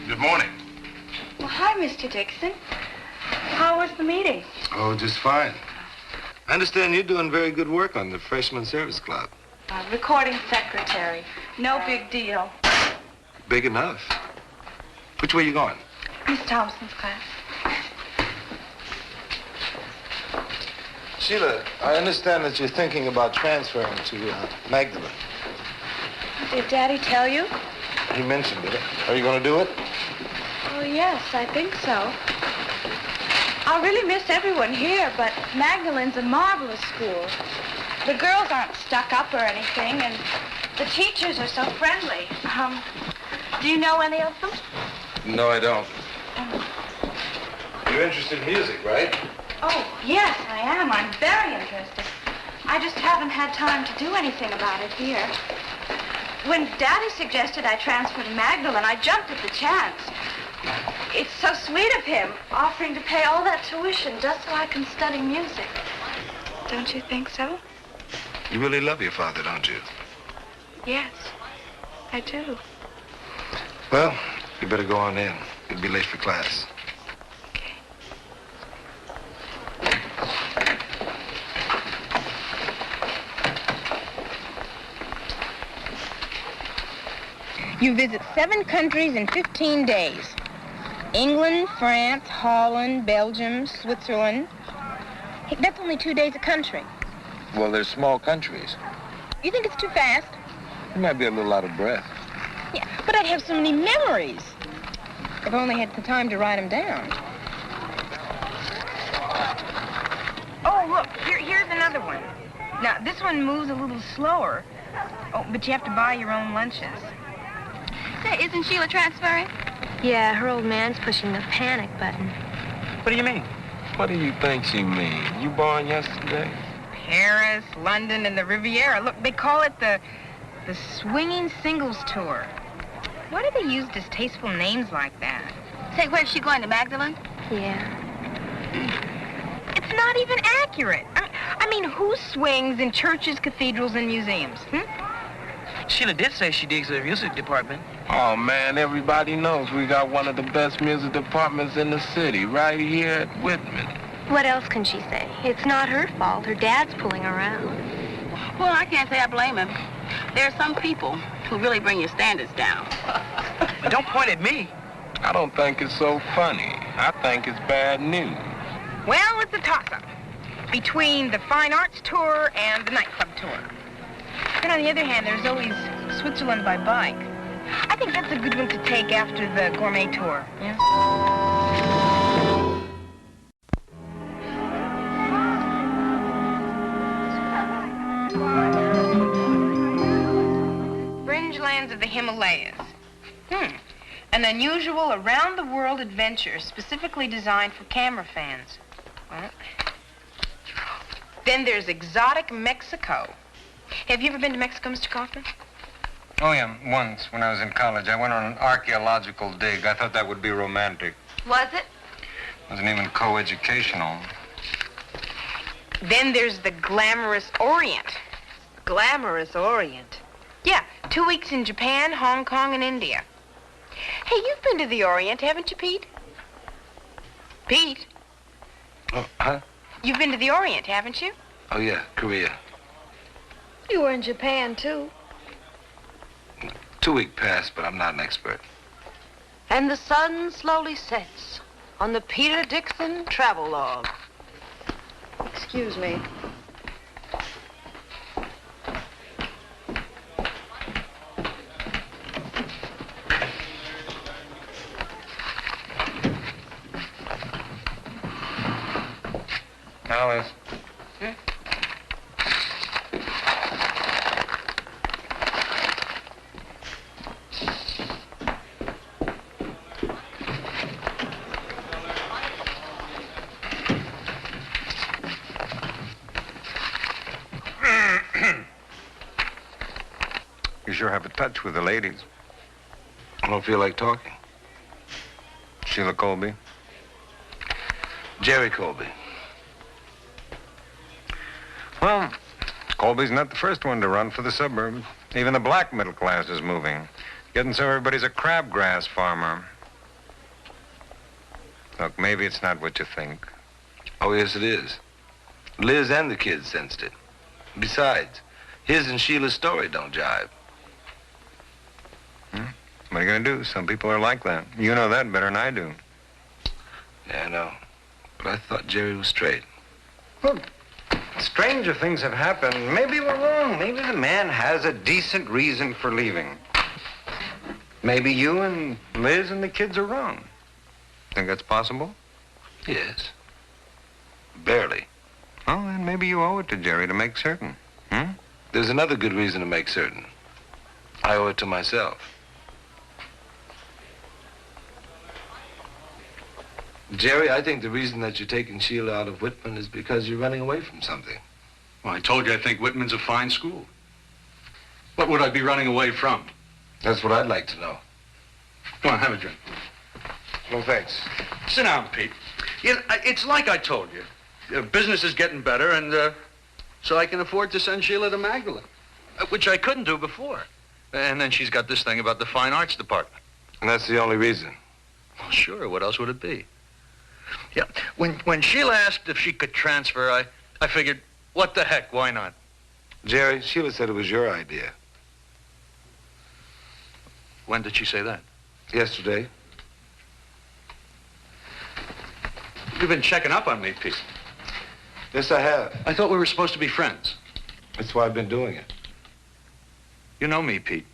Good morning. Well, hi, Mr. Dixon. How was the meeting? Oh, just fine. I understand you're doing very good work on the Freshman Service Club. Recording secretary. No big deal. Big enough. Which way you going? Miss Thompson's class. Sheila, I understand that you're thinking about transferring to Magdalene. Did Daddy tell you? He mentioned it. Are you going to do it? Oh, yes, I think so. I'll really miss everyone here, but Magdalene's a marvelous school. The girls aren't stuck up or anything, and the teachers are so friendly. Do you know any of them? No, I don't. You're interested in music, right? Oh, yes, I am. I'm very interested. I just haven't had time to do anything about it here. When Daddy suggested I transfer to Magdalene, I jumped at the chance. It's so sweet of him, offering to pay all that tuition just so I can study music. Don't you think so? You really love your father, don't you? Yes, I do. Well, you better go on in. You'll be late for class. You visit 7 countries in 15 days. England, France, Holland, Belgium, Switzerland. Hey, that's only 2 days a country. Well, they're small countries. You think it's too fast? You might be a little out of breath. Yeah, but I'd have so many memories. If I only had the time to write them down. Oh, look, here's another one. Now, this one moves a little slower. Oh, but you have to buy your own lunches. Say, isn't Sheila transferring? Yeah, her old man's pushing the panic button. What do you mean? What do you think she mean? You born yesterday? Paris, London, and the Riviera. Look, they call it the Swinging Singles Tour. Why do they use distasteful names like that? Say, where's she going, to Magdalene? Yeah. It's not even accurate. I mean, who swings in churches, cathedrals, and museums? Sheila did say she digs the music department. Oh, man, everybody knows we got one of the best music departments in the city, right here at Whitman. What else can she say? It's not her fault. Her dad's pulling her around. Well, I can't say I blame him. There are some people who really bring your standards down. Don't point at me. I don't think it's so funny. I think it's bad news. Well, it's a toss-up. between the fine arts tour and the nightclub tour. Then on the other hand, there's always Switzerland by bike. I think that's a good one to take after the gourmet tour. Yeah? Fringe lands of the Himalayas. An unusual around-the-world adventure specifically designed for camera fans. Well, then there's exotic Mexico. Have you ever been to Mexico, Mr. Kaufman? Oh, yeah, once when I was in college. I went on an archaeological dig. I thought that would be romantic. Was it? Wasn't even co-educational. Then there's the glamorous Orient. Glamorous Orient. Yeah, 2 weeks in Japan, Hong Kong, and India. Hey, you've been to the Orient, haven't you, Pete? Pete? Oh, huh? You've been to the Orient, haven't you? Oh, yeah, Korea. You were in Japan, too. 2-week pass, but I'm not an expert. And the sun slowly sets on the Peter Dixon travelogue. Excuse me. Alice. You sure have a touch with the ladies. I don't feel like talking. Sheila Colby. Jerry Colby. Well, Colby's not the first one to run for the suburbs. Even the black middle class is moving. Getting so everybody's a crabgrass farmer. Look, maybe it's not what you think. Oh, yes, it is. Liz and the kids sensed it. Besides, his and Sheila's story don't jive. What are you going to do? Some people are like that. You know that better than I do. Yeah, I know. But I thought Jerry was straight. Look, stranger things have happened. Maybe we're wrong. Maybe the man has a decent reason for leaving. Maybe you and Liz and the kids are wrong. Think that's possible? Yes. Barely. Well, then maybe you owe it to Jerry to make certain. There's another good reason to make certain. I owe it to myself. Jerry, I think the reason that you're taking Sheila out of Whitman is because you're running away from something. Well, I told you I think Whitman's a fine school. What would I be running away from? That's what I'd like to know. Come on, have a drink. No, thanks. Sit down, Pete. It's like I told you. Business is getting better, and so I can afford to send Sheila to Magdalen, which I couldn't do before. And then she's got this thing about the fine arts department. And that's the only reason? Well, sure. What else would it be? Yeah. When Sheila asked if she could transfer, I figured, what the heck, why not? Jerry, Sheila said it was your idea. When did she say that? Yesterday. You've been checking up on me, Pete. Yes, I have. I thought we were supposed to be friends. That's why I've been doing it. You know me, Pete.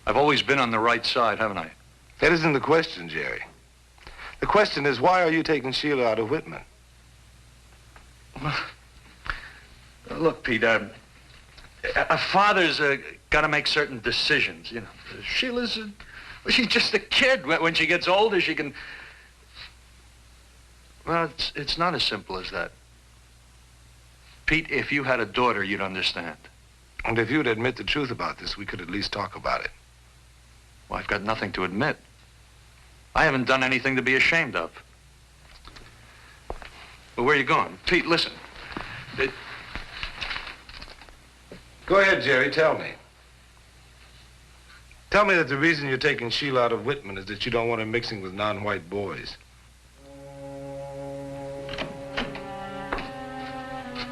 I've always been on the right side, haven't I? That isn't the question, Jerry. The question is, why are you taking Sheila out of Whitman? Look, Pete, a father's got to make certain decisions, you know. Sheila's, she's just a kid. When she gets older, she can... Well, it's not as simple as that. Pete, if you had a daughter, you'd understand. And if you'd admit the truth about this, we could at least talk about it. Well, I've got nothing to admit. I haven't done anything to be ashamed of. Well, where are you going? Pete, listen. Go ahead, Jerry, tell me. Tell me that the reason you're taking Sheila out of Whitman is that you don't want her mixing with non-white boys.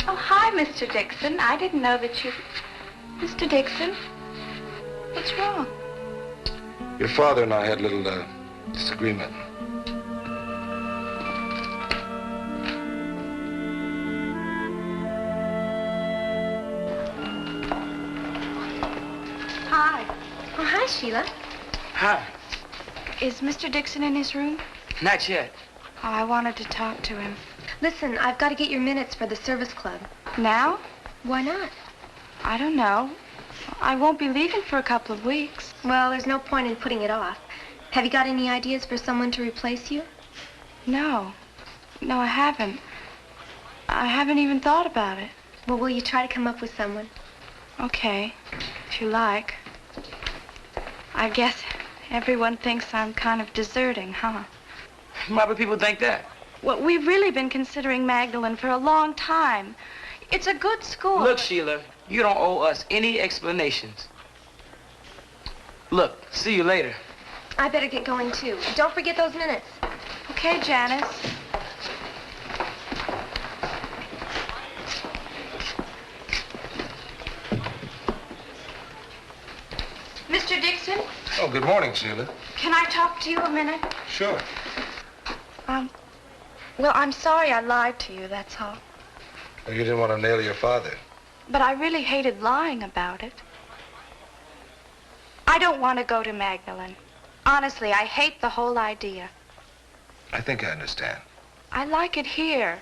Oh, hi, Mr. Dixon. I didn't know that you... Mr. Dixon, what's wrong? Your father and I had a little, disagreement. Sheila. Hi. Is Mr. Dixon in his room? Not yet. Oh, I wanted to talk to him. Listen, I've got to get your minutes for the service club. Now? Why not? I don't know. I won't be leaving for a couple of weeks. Well, there's no point in putting it off. Have you got any ideas for someone to replace you? No. No, I haven't. I haven't even thought about it. Well, will you try to come up with someone? Okay, if you like. I guess everyone thinks I'm kind of deserting, huh? Why would people think that? Well, we've really been considering Magdalen for a long time. It's a good school. Look, Sheila, you don't owe us any explanations. Look, see you later. I better get going, too. Don't forget those minutes. Okay, Janice. Mr. Dixon, Oh, good morning, Sheila. can I talk to you a minute? Sure. Well, I'm sorry I lied to you, that's all. Oh, you didn't want to nail your father. But I really hated lying about it. I don't want to go to Magdalen. Honestly, I hate the whole idea. I think I understand. I like it here.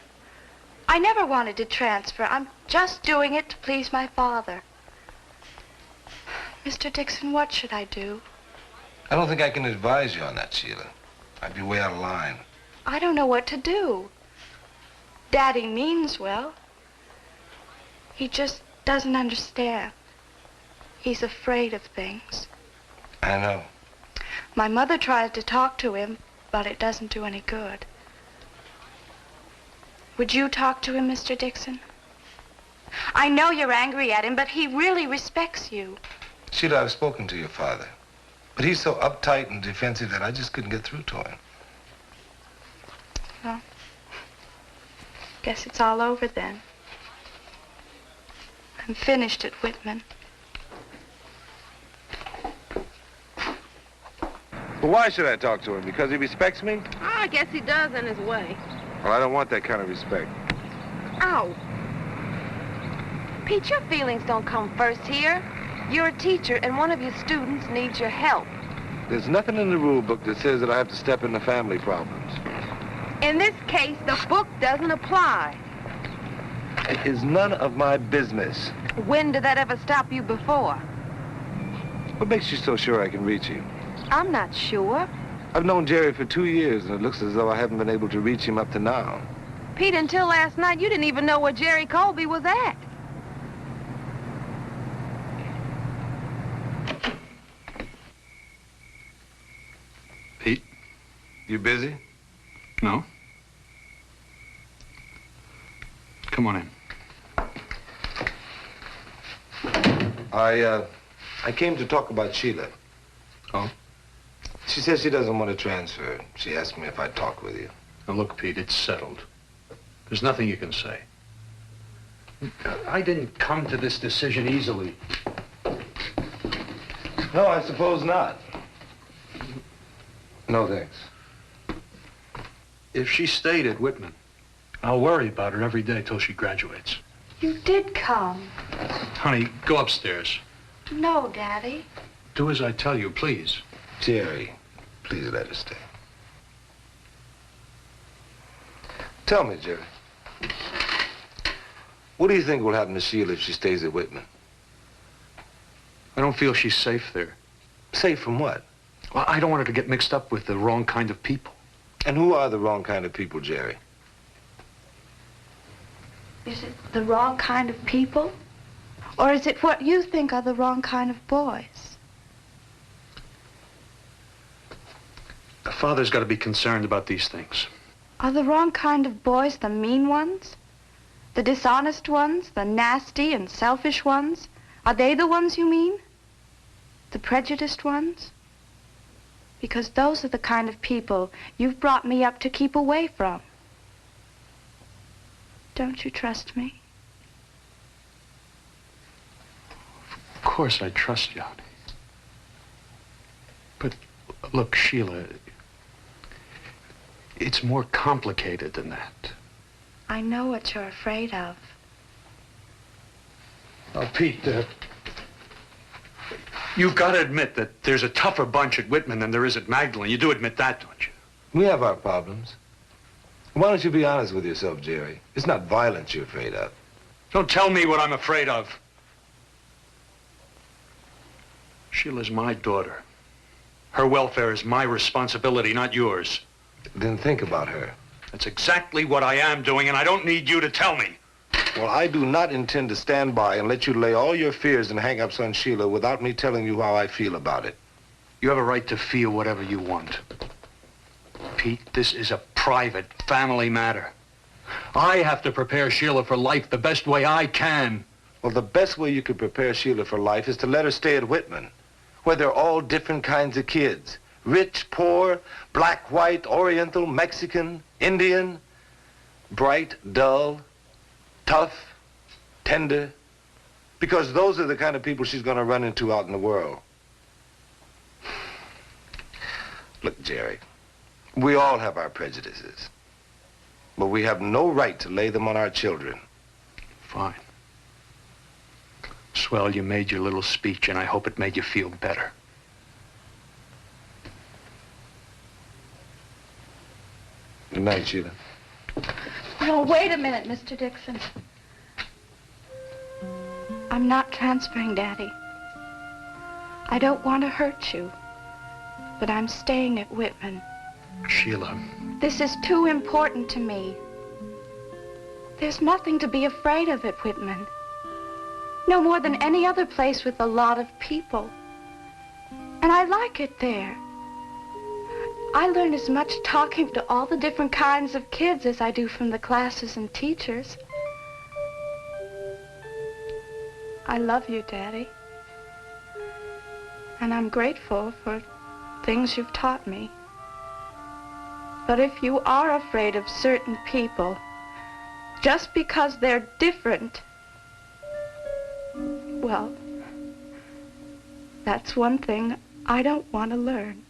I never wanted to transfer. I'm just doing it to please my father. Mr. Dixon, what should I do? I don't think I can advise you on that, Sheila. I'd be way out of line. I don't know what to do. Daddy means well. He just doesn't understand. He's afraid of things. I know. My mother tries to talk to him, but it doesn't do any good. Would you talk to him, Mr. Dixon? I know you're angry at him, but he really respects you. Sheila, I've spoken to your father. But he's so uptight and defensive that I just couldn't get through to him. Well, guess it's all over then. I'm finished at Whitman. Well, why should I talk to him? Because he respects me? I guess he does in his way. Well, I don't want that kind of respect. Ow. Pete, your feelings don't come first here. You're a teacher, and one of your students needs your help. There's nothing in the rule book that says that I have to step into family problems. In this case, the book doesn't apply. It is none of my business. When did that ever stop you before? What makes you so sure I can reach you? I'm not sure. I've known Jerry for 2 years, and it looks as though I haven't been able to reach him up to now. Pete, until last night, you didn't even know where Jerry Colby was at. Pete? You busy? No. Come on in. I came to talk about Sheila. Oh? She says she doesn't want to transfer. She asked me if I'd talk with you. Now, look, Pete, it's settled. There's nothing you can say. I didn't come to this decision easily. No, I suppose not. No, thanks. If she stayed at Whitman, I'll worry about her every day till she graduates. You did come. Honey, go upstairs. No, Daddy. Do as I tell you, please. Jerry, please let her stay. Tell me, Jerry. What do you think will happen to Sheila if she stays at Whitman? I don't feel she's safe there. Safe from what? Well, I don't want her to get mixed up with the wrong kind of people. And who are the wrong kind of people, Jerry? Is it the wrong kind of people? Or is it what you think are the wrong kind of boys? A father's got to be concerned about these things. Are the wrong kind of boys the mean ones? The dishonest ones? The nasty and selfish ones? Are they the ones you mean? The prejudiced ones? Because those are the kind of people you've brought me up to keep away from. Don't you trust me? Of course I trust you, honey. But look, Sheila, it's more complicated than that. I know what you're afraid of. Now, Pete, You've got to admit that there's a tougher bunch at Whitman than there is at Magdalen. You do admit that, don't you? We have our problems. Why don't you be honest with yourself, Jerry? It's not violence you're afraid of. Don't tell me what I'm afraid of. Sheila's my daughter. Her welfare is my responsibility, not yours. Then think about her. That's exactly what I am doing, and I don't need you to tell me. Well, I do not intend to stand by and let you lay all your fears and hang-ups on Sheila without me telling you how I feel about it. You have a right to feel whatever you want. Pete, this is a private family matter. I have to prepare Sheila for life the best way I can. Well, the best way you could prepare Sheila for life is to let her stay at Whitman, where they're all different kinds of kids. Rich, poor, black, white, Oriental, Mexican, Indian, bright, dull, tough, tender, because those are the kind of people she's going to run into out in the world. Look, Jerry, we all have our prejudices, but we have no right to lay them on our children. Fine. Swell, you made your little speech, and I hope it made you feel better. Good night, Sheila. No, wait a minute, Mr. Dixon. I'm not transferring, Daddy. I don't want to hurt you, but I'm staying at Whitman. Sheila. This is too important to me. There's nothing to be afraid of at Whitman. No more than any other place with a lot of people. And I like it there. I learn as much talking to all the different kinds of kids as I do from the classes and teachers. I love you, Daddy. And I'm grateful for things you've taught me. But if you are afraid of certain people, just because they're different, well, that's one thing I don't want to learn.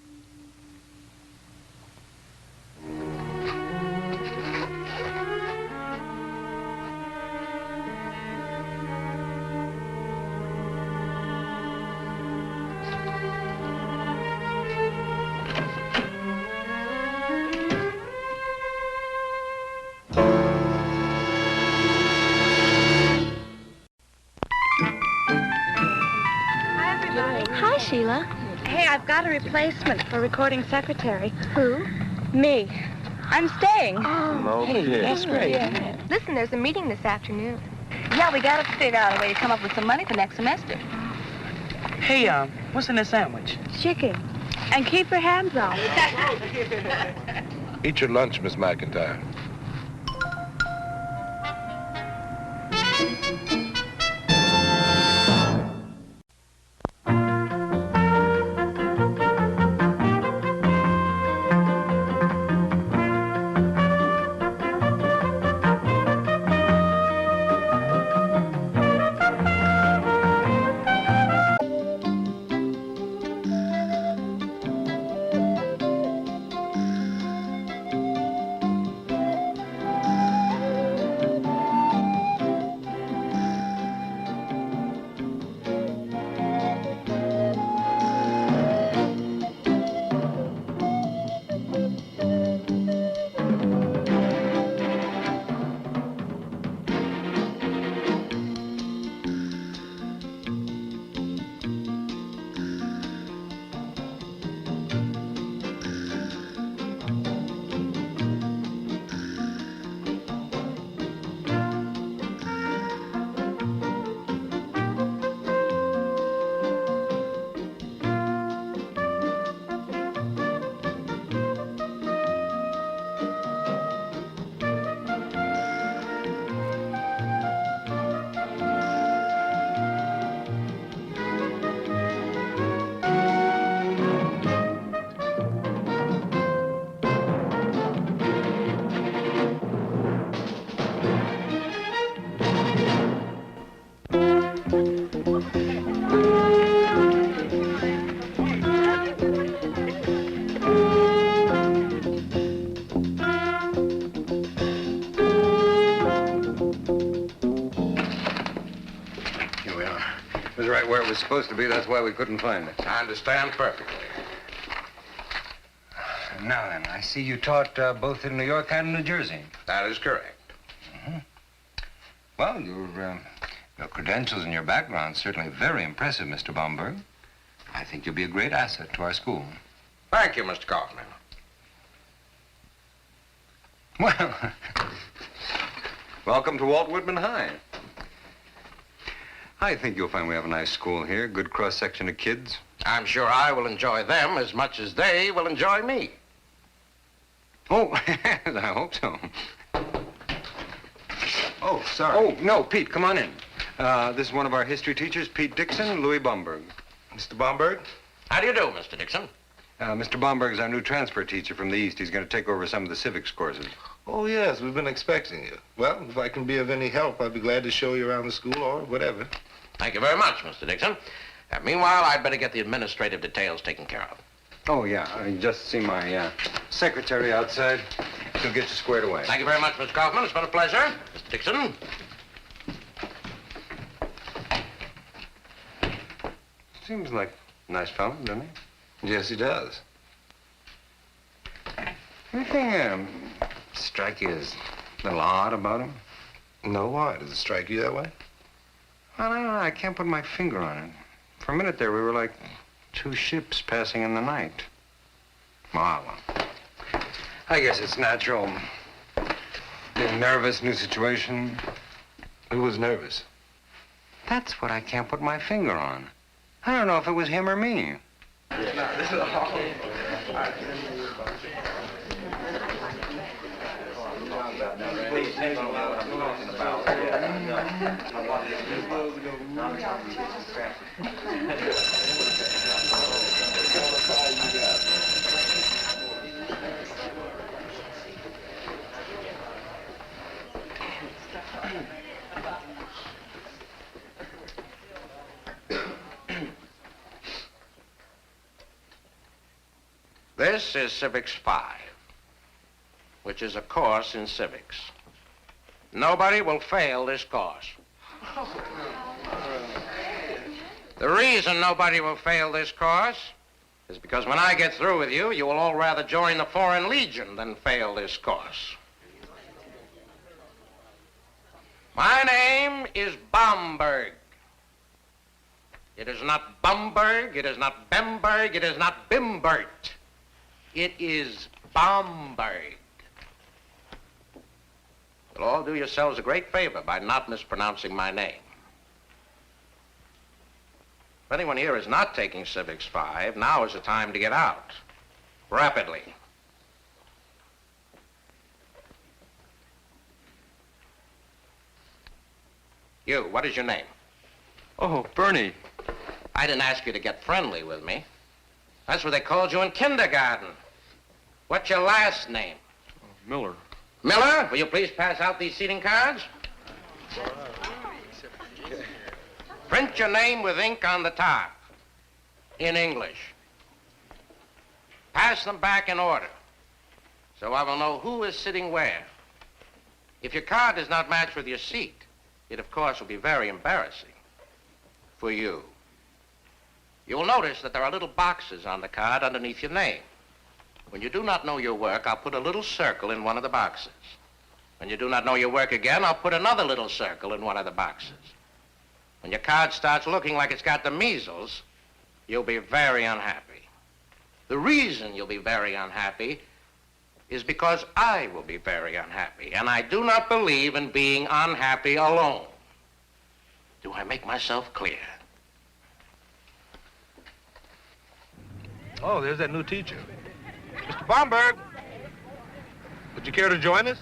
Hi, Sheila. Hey, I've got a replacement for recording secretary. Who? Me. I'm staying. Oh, Hey, That's great. Listen, there's a meeting this afternoon. Yeah, we got to figure out a way to come up with some money for next semester. Hey, what's in the sandwich? Chicken. And keep your hands off. Eat your lunch, Miss McIntyre. was right where it was supposed to be. That's why we couldn't find it. I understand perfectly. Now then, I see you taught both in New York and New Jersey. That is correct. Well, your credentials and your background certainly very impressive, Mr. Baumberg. I think you'll be a great asset to our school. Thank you, Mr. Kaufman. Well, welcome to Walt Whitman High. I think you'll find we have a nice school here, good cross-section of kids. I'm sure I will enjoy them as much as they will enjoy me. Oh, I hope so. Oh, sorry. Oh, no, Pete, come on in. This is one of our history teachers, Pete Dixon, Louis Baumberg. Mr. Baumberg? How do you do, Mr. Dixon? Mr. Baumberg is our new transfer teacher from the East. He's going to take over some of the civics courses. Oh, yes, we've been expecting you. Well, if I can be of any help, I'd be glad to show you around the school or whatever. Thank you very much, Mr. Dixon. Meanwhile, I'd better get the administrative details taken care of. Oh, yeah. I just see my secretary outside. He'll get you squared away. Thank you very much, Mr. Kaufman. It's been a pleasure. Mr. Dixon. Seems like a nice fellow, doesn't he? Yes, he does. Anything strike you as a little odd about him? No, why? Does it strike you that way? Well, I don't know. I can't put my finger on it. For a minute there, we were like two ships passing in the night. Well, I guess it's natural. Being nervous, new situation. Who was nervous? That's what I can't put my finger on. I don't know if it was him or me. This is Civics 5, which is a course in civics. Nobody will fail this course. The reason nobody will fail this course is because when I get through with you, you will all rather join the Foreign Legion than fail this course. My name is Baumberg. It is not Bumberg, it is not Bemberg, it is not Bimbert. It is Baumberg. You'll all do yourselves a great favor by not mispronouncing my name. If anyone here is not taking Civics 5, now is the time to get out. Rapidly. You, what is your name? Oh, Bernie. I didn't ask you to get friendly with me. That's what they called you in kindergarten. What's your last name? Miller. Miller, will you please pass out these seating cards? Print your name with ink on the top, in English. Pass them back in order, so I will know who is sitting where. If your card does not match with your seat, it of course will be very embarrassing for you. You will notice that there are little boxes on the card underneath your name. When you do not know your work, I'll put a little circle in one of the boxes. When you do not know your work again, I'll put another little circle in one of the boxes. When your card starts looking like it's got the measles, you'll be very unhappy. The reason you'll be very unhappy is because I will be very unhappy, and I do not believe in being unhappy alone. Do I make myself clear? Oh, there's that new teacher. Mr. Baumberg, would you care to join us?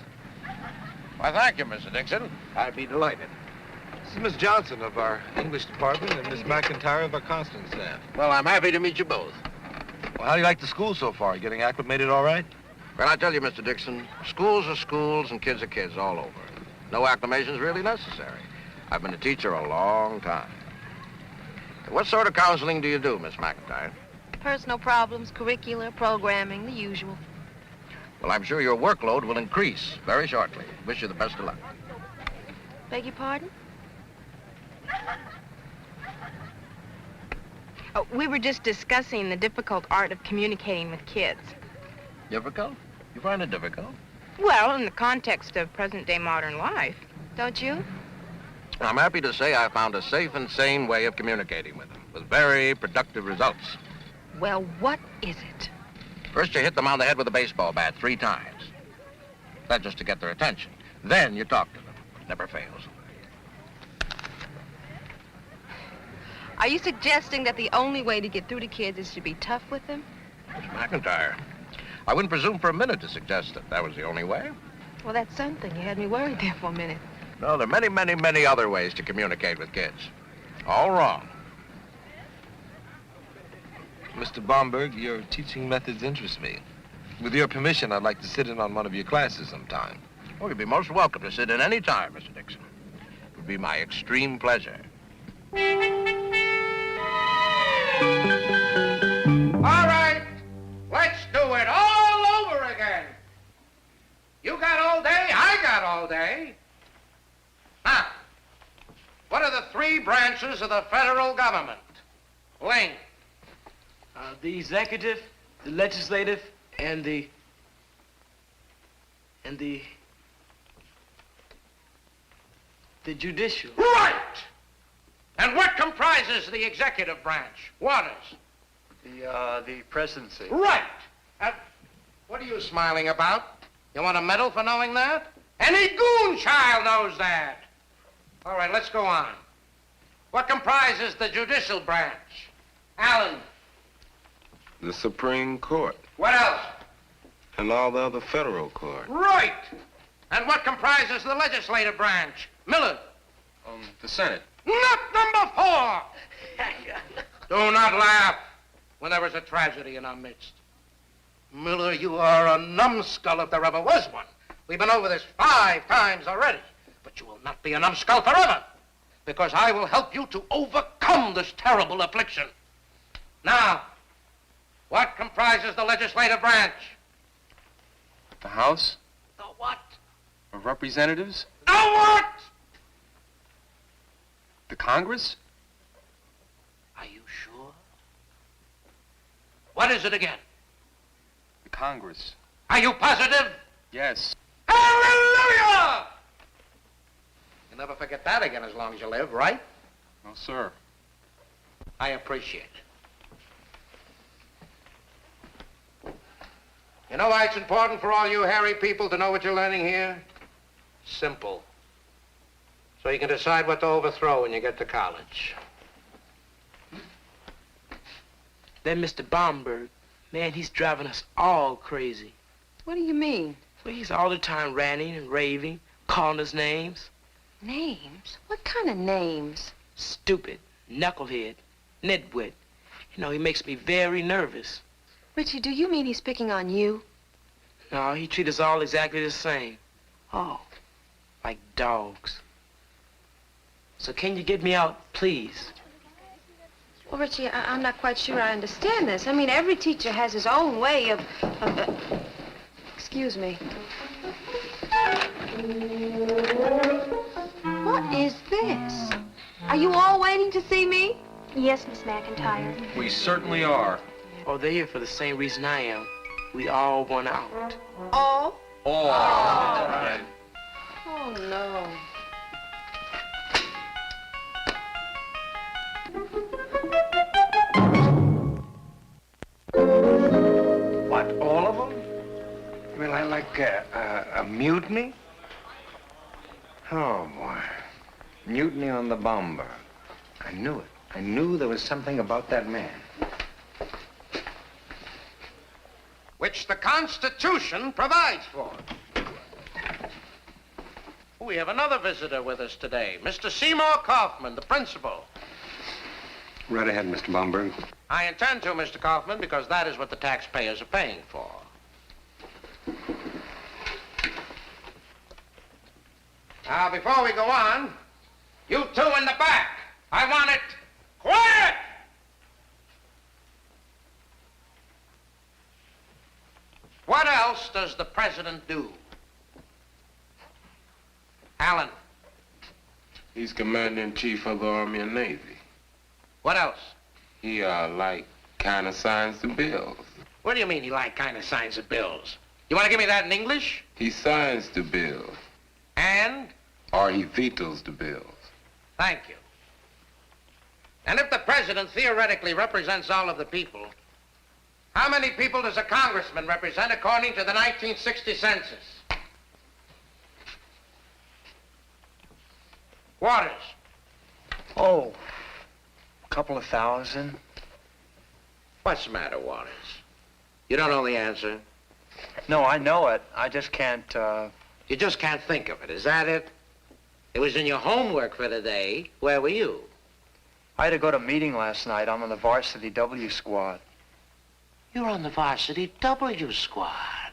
Why, thank you, Mr. Dixon. I'd be delighted. This is Miss Johnson of our English department and Miss McIntyre of our constant staff. Well, I'm happy to meet you both. Well, how do you like the school so far? You getting acclimated all right? Well, I tell you, Mr. Dixon, schools are schools and kids are kids all over. No acclimation is really necessary. I've been a teacher a long time. What sort of counseling do you do, Miss McIntyre? Personal problems, curricular, programming, the usual. Well, I'm sure your workload will increase very shortly. Wish you the best of luck. Beg your pardon? We were just discussing the difficult art of communicating with kids. Difficult? You find it difficult? Well, in the context of present-day modern life, don't you? I'm happy to say I found a safe and sane way of communicating with them, with very productive results. Well, what is it? First, you hit them on the head with a baseball bat 3 times. That's just to get their attention. Then you talk to them. Never fails. Are you suggesting that the only way to get through to kids is to be tough with them? Miss McIntyre, I wouldn't presume for a minute to suggest that that was the only way. Well, that's something. You had me worried there for a minute. No, there are many, many, many other ways to communicate with kids. All wrong. Mr. Bomberg, your teaching methods interest me. With your permission, I'd like to sit in on one of your classes sometime. Oh, you'd be most welcome to sit in any time, Mr. Dixon. It would be my extreme pleasure. All right, let's do it all over again. You got all day, I got all day. Now, what are the 3 branches of the federal government? Link. The executive, the legislative, and the judicial. Right! And what comprises the executive branch? Waters. The presidency. Right! What are you smiling about? You want a medal for knowing that? Any goon child knows that. All right, let's go on. What comprises the judicial branch? Allen. The Supreme Court What else? and all the other federal courts. Right! And what comprises the legislative branch? Miller. The Senate. Not number 4! Do not laugh when there is a tragedy in our midst. Miller, you are a numbskull if there ever was one. We've been over this 5 times already. But you will not be a numbskull forever, because I will help you to overcome this terrible affliction. Now, what comprises the legislative branch? The House The what? of Representatives? The what? The Congress? Are you sure? What is it again? The Congress. Are you positive? Yes. Hallelujah! You'll never forget that again as long as you live, right? No, sir. I appreciate it. You know why it's important for all you hairy people to know what you're learning here? Simple. So you can decide what to overthrow when you get to college. That Mr. Bomberg, man, he's driving us all crazy. What do you mean? Well, he's all the time ranting and raving, calling us names. Names? What kind of names? Stupid, knucklehead, nitwit. You know, he makes me very nervous. Richie, do you mean he's picking on you? No, he treats us all exactly the same. Oh. Like dogs. So can you get me out, please? Well, Richie, I'm not quite sure I understand this. I mean, every teacher has his own way of excuse me. What is this? Are you all waiting to see me? Yes, Miss McIntyre. We certainly are. Oh, they're here for the same reason I am. We all want out. All? All. Oh, no. What, all of them? Well, I like a mutiny? Oh, boy. Mutiny on the Bomber. I knew it. I knew there was something about that man. Which the Constitution provides for. We have another visitor with us today, Mr. Seymour Kaufman, the principal. Right ahead, Mr. Bomberg. I intend to, Mr. Kaufman, because that is what the taxpayers are paying for. Now, before we go on, you two in the back, I want it quiet! What else does the president do? Allen. He's Commander-in-Chief of the Army and Navy. What else? He, kind of signs the bills. What do you mean he kind of signs the bills? You want to give me that in English? He signs the bills. And? Or he vetoes the bills. Thank you. And if the president theoretically represents all of the people, how many people does a congressman represent according to the 1960 census? Waters. Oh, a couple of thousand. What's the matter, Waters? You don't know the answer? No, I know it. I just can't, You just can't think of it, is that it? It was in your homework for today. Where were you? I had to go to a meeting last night. I'm on the varsity W squad. You're on the varsity W squad.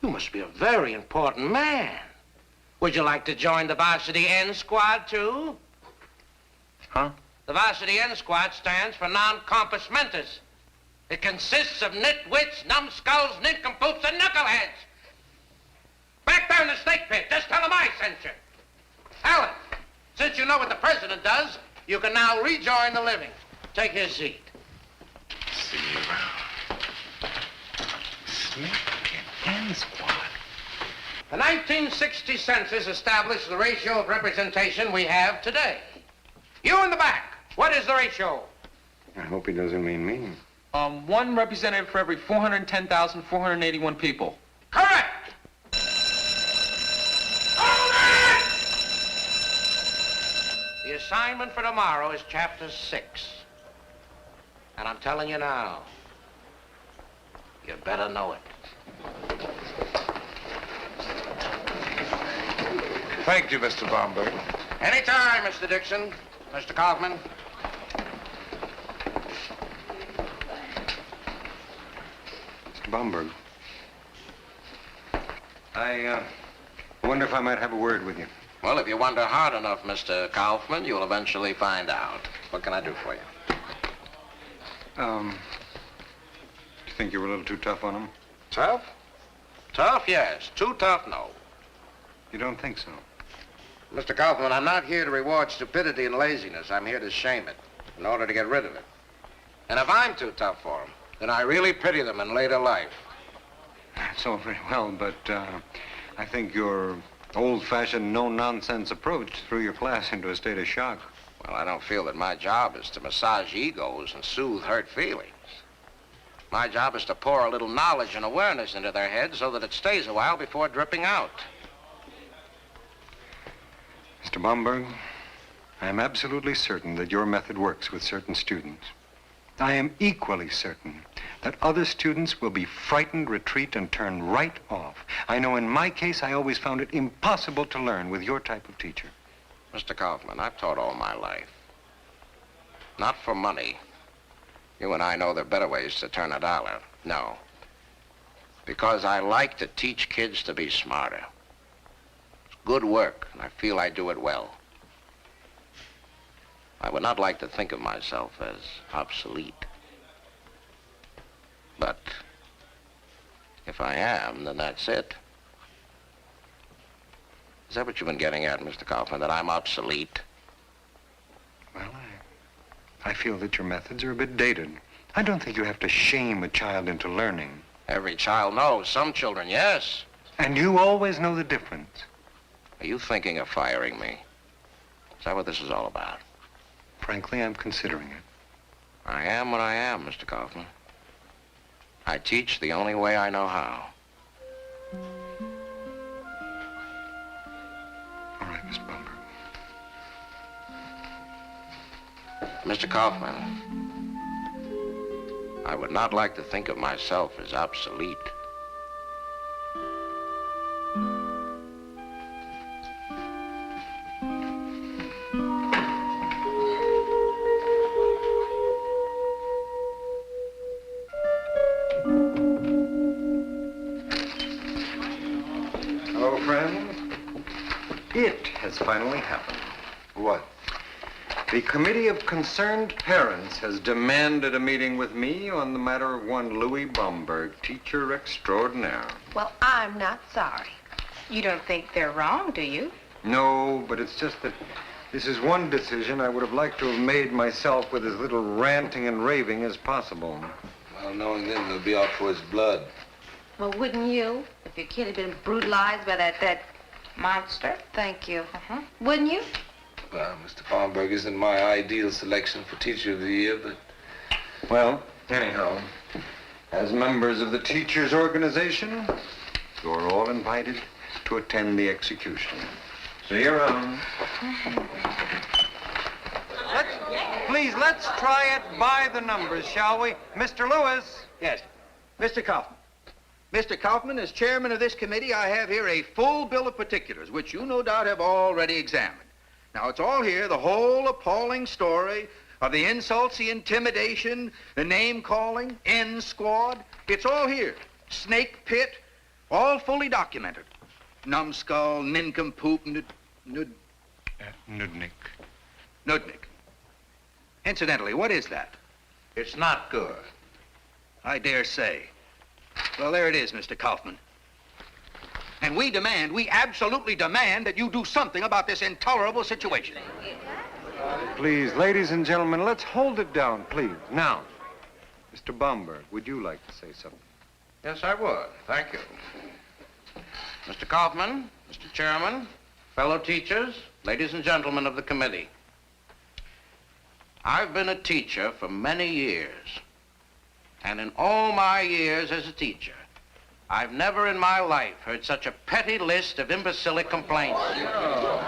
You must be a very important man. Would you like to join the varsity N squad, too? Huh? The varsity N squad stands for non-compos mentis. It consists of nitwits, numbskulls, nincompoops, and knuckleheads. Back there in the snake pit, just tell them I sent you. Alan, since you know what the president does, you can now rejoin the living. Take your seat. See you around. Snake Pit N Squad. The 1960 census established the ratio of representation we have today. You in the back, what is the ratio? I hope he doesn't mean me. One representative for every 410,481 people. Correct! The assignment for tomorrow is chapter 6. And I'm telling you now, you better know it. Thank you, Mr. Bomberg. Anytime, Mr. Dixon. Mr. Kaufman. Mr. Bomberg. I wonder if I might have a word with you. Well, if you wonder hard enough, Mr. Kaufman, you'll eventually find out. What can I do for you? Do you think you were a little too tough on him? Tough? Tough, yes. Too tough, no. You don't think so? Mr. Kaufman, I'm not here to reward stupidity and laziness. I'm here to shame it, in order to get rid of it. And if I'm too tough for them, then I really pity them in later life. That's all very well, but I think your old-fashioned, no-nonsense approach threw your class into a state of shock. Well, I don't feel that my job is to massage egos and soothe hurt feelings. My job is to pour a little knowledge and awareness into their heads so that it stays a while before dripping out. Mr. Bomberg, I am absolutely certain that your method works with certain students. I am equally certain that other students will be frightened, retreat, and turn right off. I know in my case, I always found it impossible to learn with your type of teacher. Mr. Kaufman, I've taught all my life. Not for money. You and I know there are better ways to turn a dollar. No. Because I like to teach kids to be smarter. It's good work, and I feel I do it well. I would not like to think of myself as obsolete. But if I am, then that's it. Is that what you've been getting at, Mr. Kaufman, that I'm obsolete? Well, I feel that your methods are a bit dated. I don't think you have to shame a child into learning. Every child knows. Some children, yes. And you always know the difference. Are you thinking of firing me? Is that what this is all about? Frankly, I'm considering it. I am what I am, Mr. Kaufman. I teach the only way I know how. All right, Mr. Bomberg. Mr. Kaufman, I would not like to think of myself as obsolete. Hello, friends. It has finally happened. What? The Committee of Concerned Parents has demanded a meeting with me on the matter of one Louis Bomberg, teacher extraordinaire. Well, I'm not sorry. You don't think they're wrong, do you? No, but it's just that This is one decision I would have liked to have made myself with as little ranting and raving as possible. Well, knowing him, they'll be out for his blood. Well, wouldn't you? If your kid had been brutalized by that monster? Thank you. Wouldn't you? Well, Mr. Baumberg isn't my ideal selection for Teacher of the Year, but... Well, anyhow, as members of the teachers' organization, you're all invited to attend the execution. See you around. Let's try it by the numbers, shall we? Mr. Lewis. Yes. Mr. Kaufman. Mr. Kaufman, as chairman of this committee, I have here a full bill of particulars, which you no doubt have already examined. Now, it's all here, the whole appalling story of the insults, the intimidation, the name-calling, N Squad. It's all here. Snake Pit, all fully documented. Numbskull, Nincompoop, Nudnik. Nudnik. Incidentally, what is that? It's not good. I dare say. Well, there it is, Mr. Kaufman. And we absolutely demand that you do something about this intolerable situation. Please, ladies and gentlemen, let's hold it down, please. Now, Mr. Baumberg, would you like to say something? Yes, I would. Thank you. Mr. Kaufman, Mr. Chairman, fellow teachers, ladies and gentlemen of the committee. I've been a teacher for many years. And in all my years as a teacher, I've never in my life heard such a petty list of imbecilic complaints.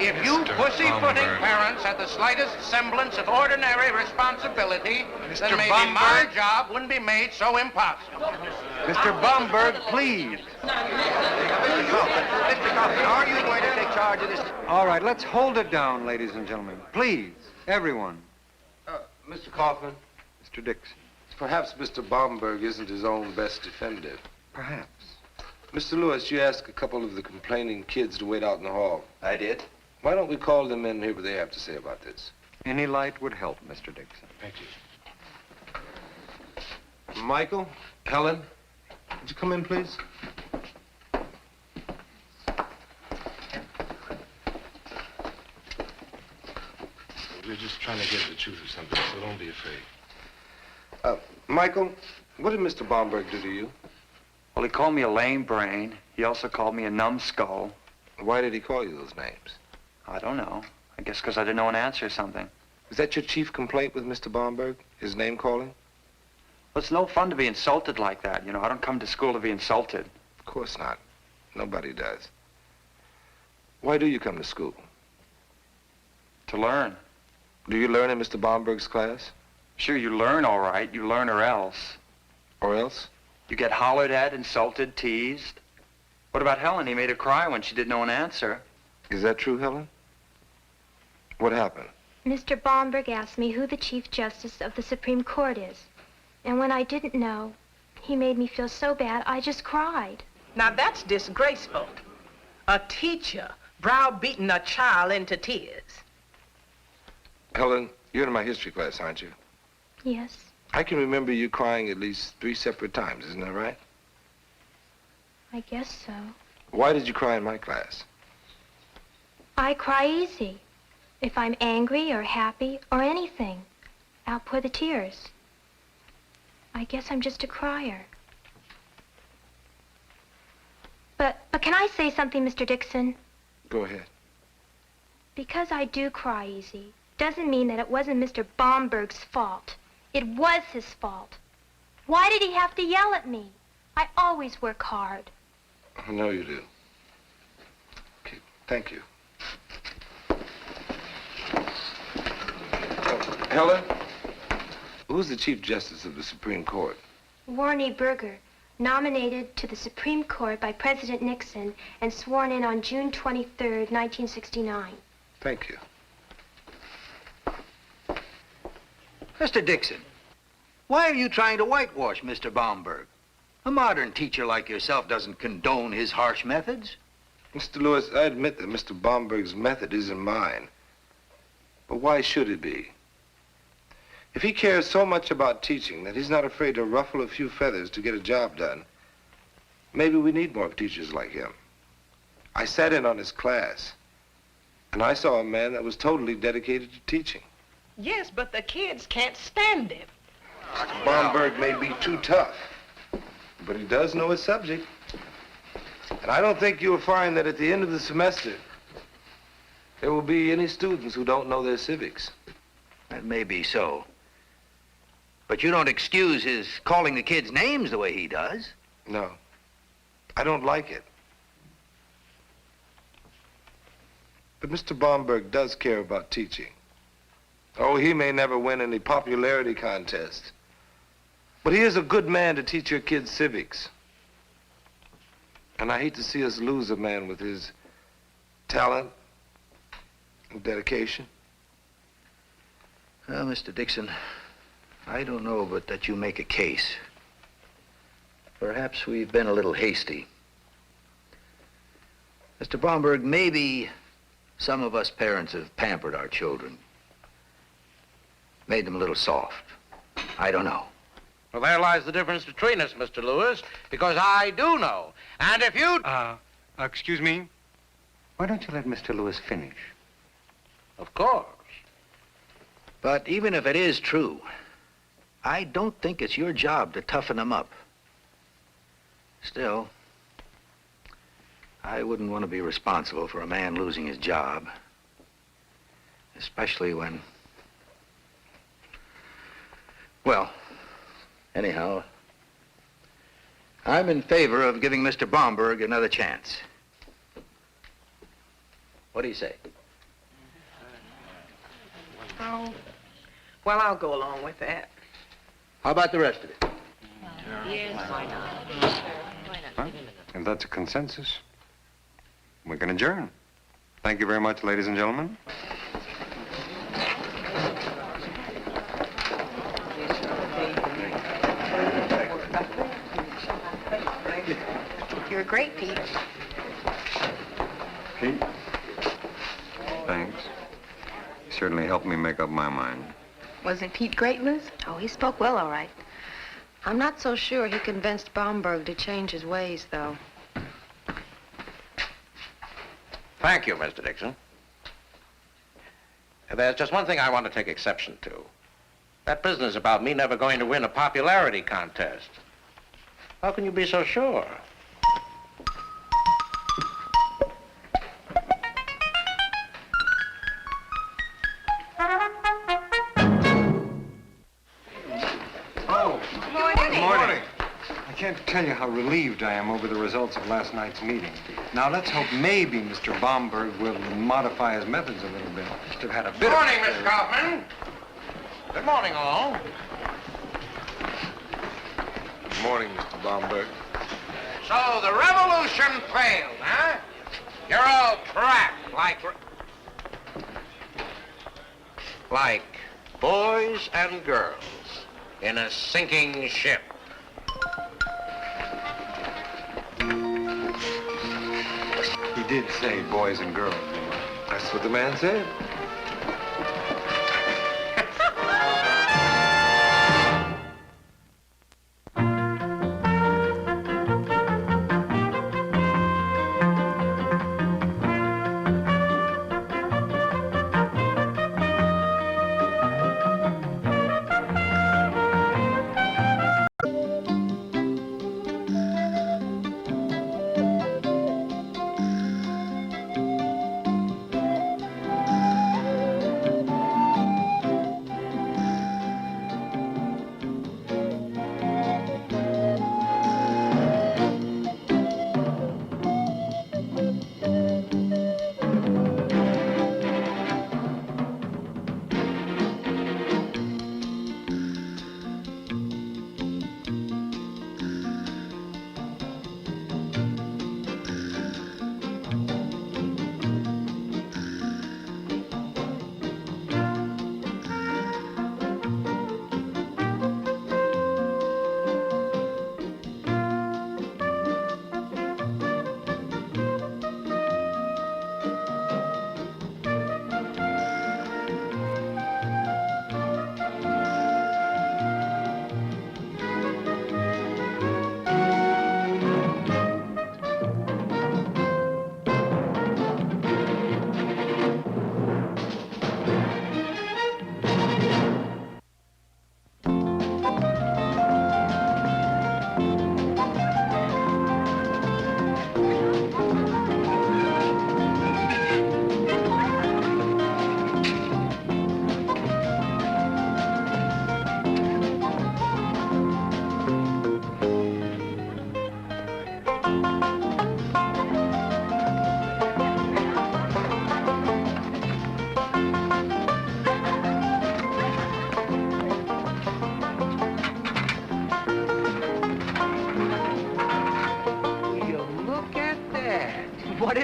If you pussyfooting parents had the slightest semblance of ordinary responsibility, then maybe my job wouldn't be made so impossible. Mr. Baumberg, please. Mr. Kaufman, are you going to take charge of this? All right, let's hold it down, ladies and gentlemen. Please, everyone. Mr. Kaufman? Mr. Dixon. Perhaps Mr. Baumberg isn't his own best defender. Perhaps. Mr. Lewis, you asked a couple of the complaining kids to wait out in the hall. I did. Why don't we call them in and hear what they have to say about this? Any light would help, Mr. Dixon. Thank you. Michael, Helen, would you come in, please? We're just trying to get the truth of something, so don't be afraid. Michael, what did Mr. Baumberg do to you? Well, he called me a lame brain. He also called me a numbskull. Why did he call you those names? I don't know. I guess because I didn't know an answer or something. Is that your chief complaint with Mr. Baumberg? His name calling? Well, it's no fun to be insulted like that. You know, I don't come to school to be insulted. Of course not. Nobody does. Why do you come to school? To learn. Do you learn in Mr. Baumberg's class? Sure, you learn all right. You learn or else. Or else? You get hollered at, insulted, teased. What about Helen? He made her cry when she didn't know an answer. Is that true, Helen? What happened? Mr. Baumberg asked me who the Chief Justice of the Supreme Court is. And when I didn't know, he made me feel so bad, I just cried. Now that's disgraceful. A teacher browbeating a child into tears. Helen, you're in my history class, aren't you? Yes. I can remember you crying at least 3 separate times, isn't that right? I guess so. Why did you cry in my class? I cry easy. If I'm angry or happy or anything, I'll pour the tears. I guess I'm just a crier. But can I say something, Mr. Dixon? Go ahead. Because I do cry easy doesn't mean that it wasn't Mr. Baumberg's fault. It was his fault. Why did he have to yell at me? I always work hard. I know you do. Okay, thank you. Helen, who's the Chief Justice of the Supreme Court? Warnie Berger, nominated to the Supreme Court by President Nixon and sworn in on June 23rd, 1969. Thank you. Mr. Dixon, why are you trying to whitewash Mr. Baumberg? A modern teacher like yourself doesn't condone his harsh methods. Mr. Lewis, I admit that Mr. Baumberg's method isn't mine. But why should it be? If he cares so much about teaching that he's not afraid to ruffle a few feathers to get a job done, maybe we need more teachers like him. I sat in on his class. And I saw a man that was totally dedicated to teaching. Yes, but the kids can't stand it. Bomberg may be too tough, but he does know his subject. And I don't think you'll find that at the end of the semester, there will be any students who don't know their civics. That may be so. But you don't excuse his calling the kids names the way he does. No, I don't like it. But Mr. Bomberg does care about teaching. Oh, he may never win any popularity contests, but he is a good man to teach your kids civics. And I hate to see us lose a man with his talent and dedication. Well, Mr. Dixon, I don't know but that you make a case. Perhaps we've been a little hasty. Mr. Bomberg, maybe some of us parents have pampered our children. Made them a little soft. I don't know. Well, there lies the difference between us, Mr. Lewis, because I do know. And if you... Excuse me? Why don't you let Mr. Lewis finish? Of course. But even if it is true, I don't think it's your job to toughen them up. Still, I wouldn't want to be responsible for a man losing his job. Especially when... Well, anyhow, I'm in favor of giving Mr. Bomberg another chance. What do you say? Oh, well, I'll go along with that. How about the rest of it? Yes, why not? Well, if that's a consensus, we can adjourn. Thank you very much, ladies and gentlemen. You're great, Pete. Pete? Thanks. You certainly helped me make up my mind. Wasn't Pete great, Liz? Oh, he spoke well, all right. I'm not so sure he convinced Bomberg to change his ways, though. Thank you, Mr. Dixon. There's just one thing I want to take exception to. That business about me never going to win a popularity contest. How can you be so sure? I can't tell you how relieved I am over the results of last night's meeting. Now, let's hope maybe Mr. Bomberg will modify his methods a little bit. Must have had a bit Good morning, Miss Kaufman. Good morning, all. Good morning, Mr. Bomberg. So the revolution failed, huh? You're all trapped like boys and girls in a sinking ship. He did say boys and girls. That's what the man said.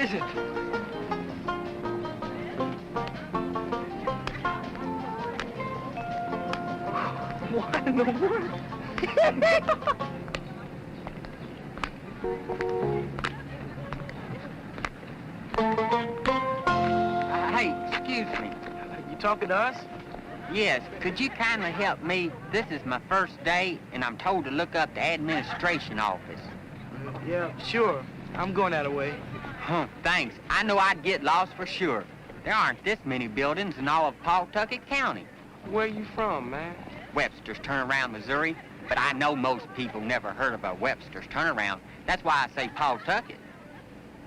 is it? What in the world? Hey, excuse me. You talking to us? Yes, could you kindly help me? This is my first day, and I'm told to look up the administration office. Yeah, sure. I'm going that way. Huh, thanks. I know I'd get lost for sure. There aren't this many buildings in all of Pawtucket County. Where you from, man? Webster's Turnaround, Missouri. But I know most people never heard of a Webster's Turnaround. That's why I say Pawtucket.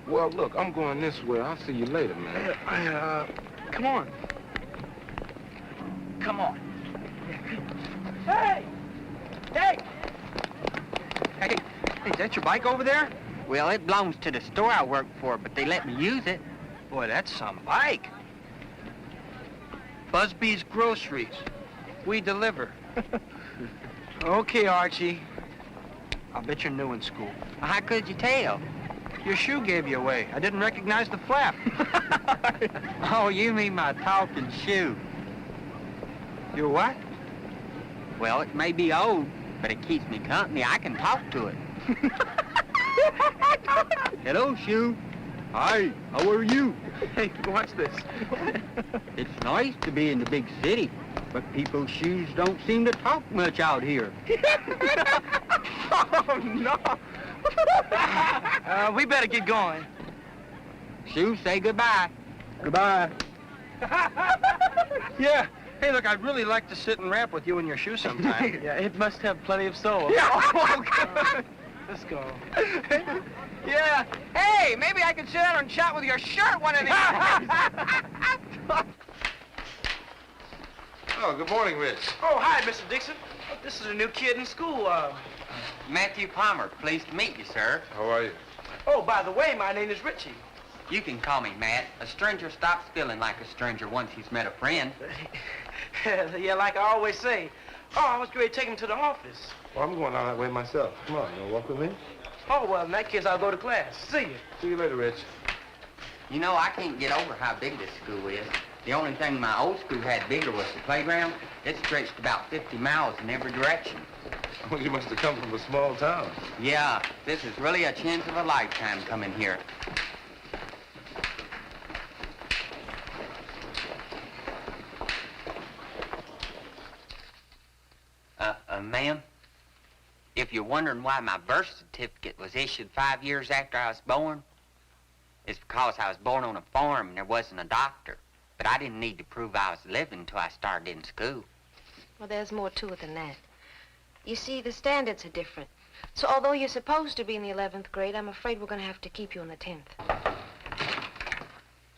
Well, look, I'm going this way. I'll see you later, man. Come on. Come on. Hey! Hey! Hey, is that your bike over there? Well, it belongs to the store I work for, but they let me use it. Boy, that's some bike. Busby's Groceries. We deliver. Okay, Archie. I'll bet you're new in school. How could you tell? Your shoe gave you away. I didn't recognize the flap. Oh, you mean my talking shoe. Your what? Well, it may be old, but it keeps me company. I can talk to it. Hello, shoe. Hi, how are you? Hey, watch this. It's nice to be in the big city, but people's shoes don't seem to talk much out here. Oh, no. We better get going. Shoe, say goodbye. Goodbye. Yeah. Hey, look, I'd really like to sit and rap with you in your shoe sometime. Yeah, it must have plenty of soul. Yeah. Let's go. Yeah. Hey, maybe I could sit down and chat with your shirt one of these days. Oh, good morning, Rich. Oh, hi, Mr. Dixon. This is a new kid in school. Matthew Palmer, pleased to meet you, sir. How are you? Oh, by the way, my name is Richie. You can call me Matt. A stranger stops feeling like a stranger once he's met a friend. Yeah, like I always say. Oh, I was going to take him to the office. Well, I'm going down that way myself. Come on, you want to walk with me? Oh, well, in that case, I'll go to class. See you. See you later, Rich. You know, I can't get over how big this school is. The only thing my old school had bigger was the playground. It stretched about 50 miles in every direction. Well, you must have come from a small town. Yeah, this is really a chance of a lifetime coming here. Ma'am, if you're wondering why my birth certificate was issued 5 years after I was born, it's because I was born on a farm and there wasn't a doctor. But I didn't need to prove I was living until I started in school. Well, there's more to it than that. You see, the standards are different. So although you're supposed to be in the 11th grade, I'm afraid we're going to have to keep you in the 10th.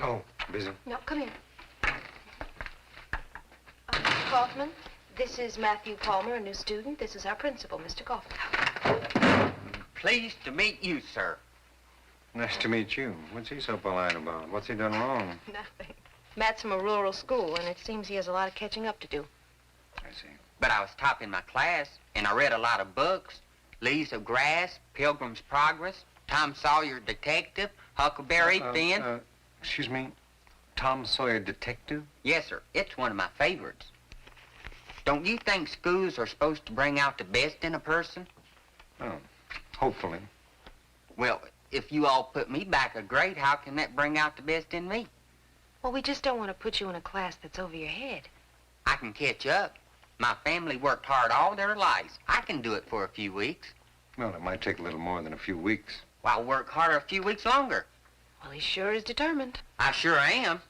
Oh, busy. No, come here. Mr. Kaufman, this is Matthew Palmer, a new student. This is our principal, Mr. Kaufman. Pleased to meet you, sir. Nice to meet you. What's he so polite about? What's he done wrong? Nothing. Matt's from a rural school, and it seems he has a lot of catching up to do. I see. But I was top in my class, and I read a lot of books. Leaves of Grass, Pilgrim's Progress, Tom Sawyer Detective, Huckleberry Finn. Excuse me, Tom Sawyer Detective? Yes, sir. It's one of my favorites. Don't you think schools are supposed to bring out the best in a person? Oh, hopefully. Well, if you all put me back a grade, how can that bring out the best in me? Well, we just don't want to put you in a class that's over your head. I can catch up. My family worked hard all their lives. I can do it for a few weeks. Well, it might take a little more than a few weeks. Well, I'll work harder a few weeks longer. Well, he sure is determined. I sure am.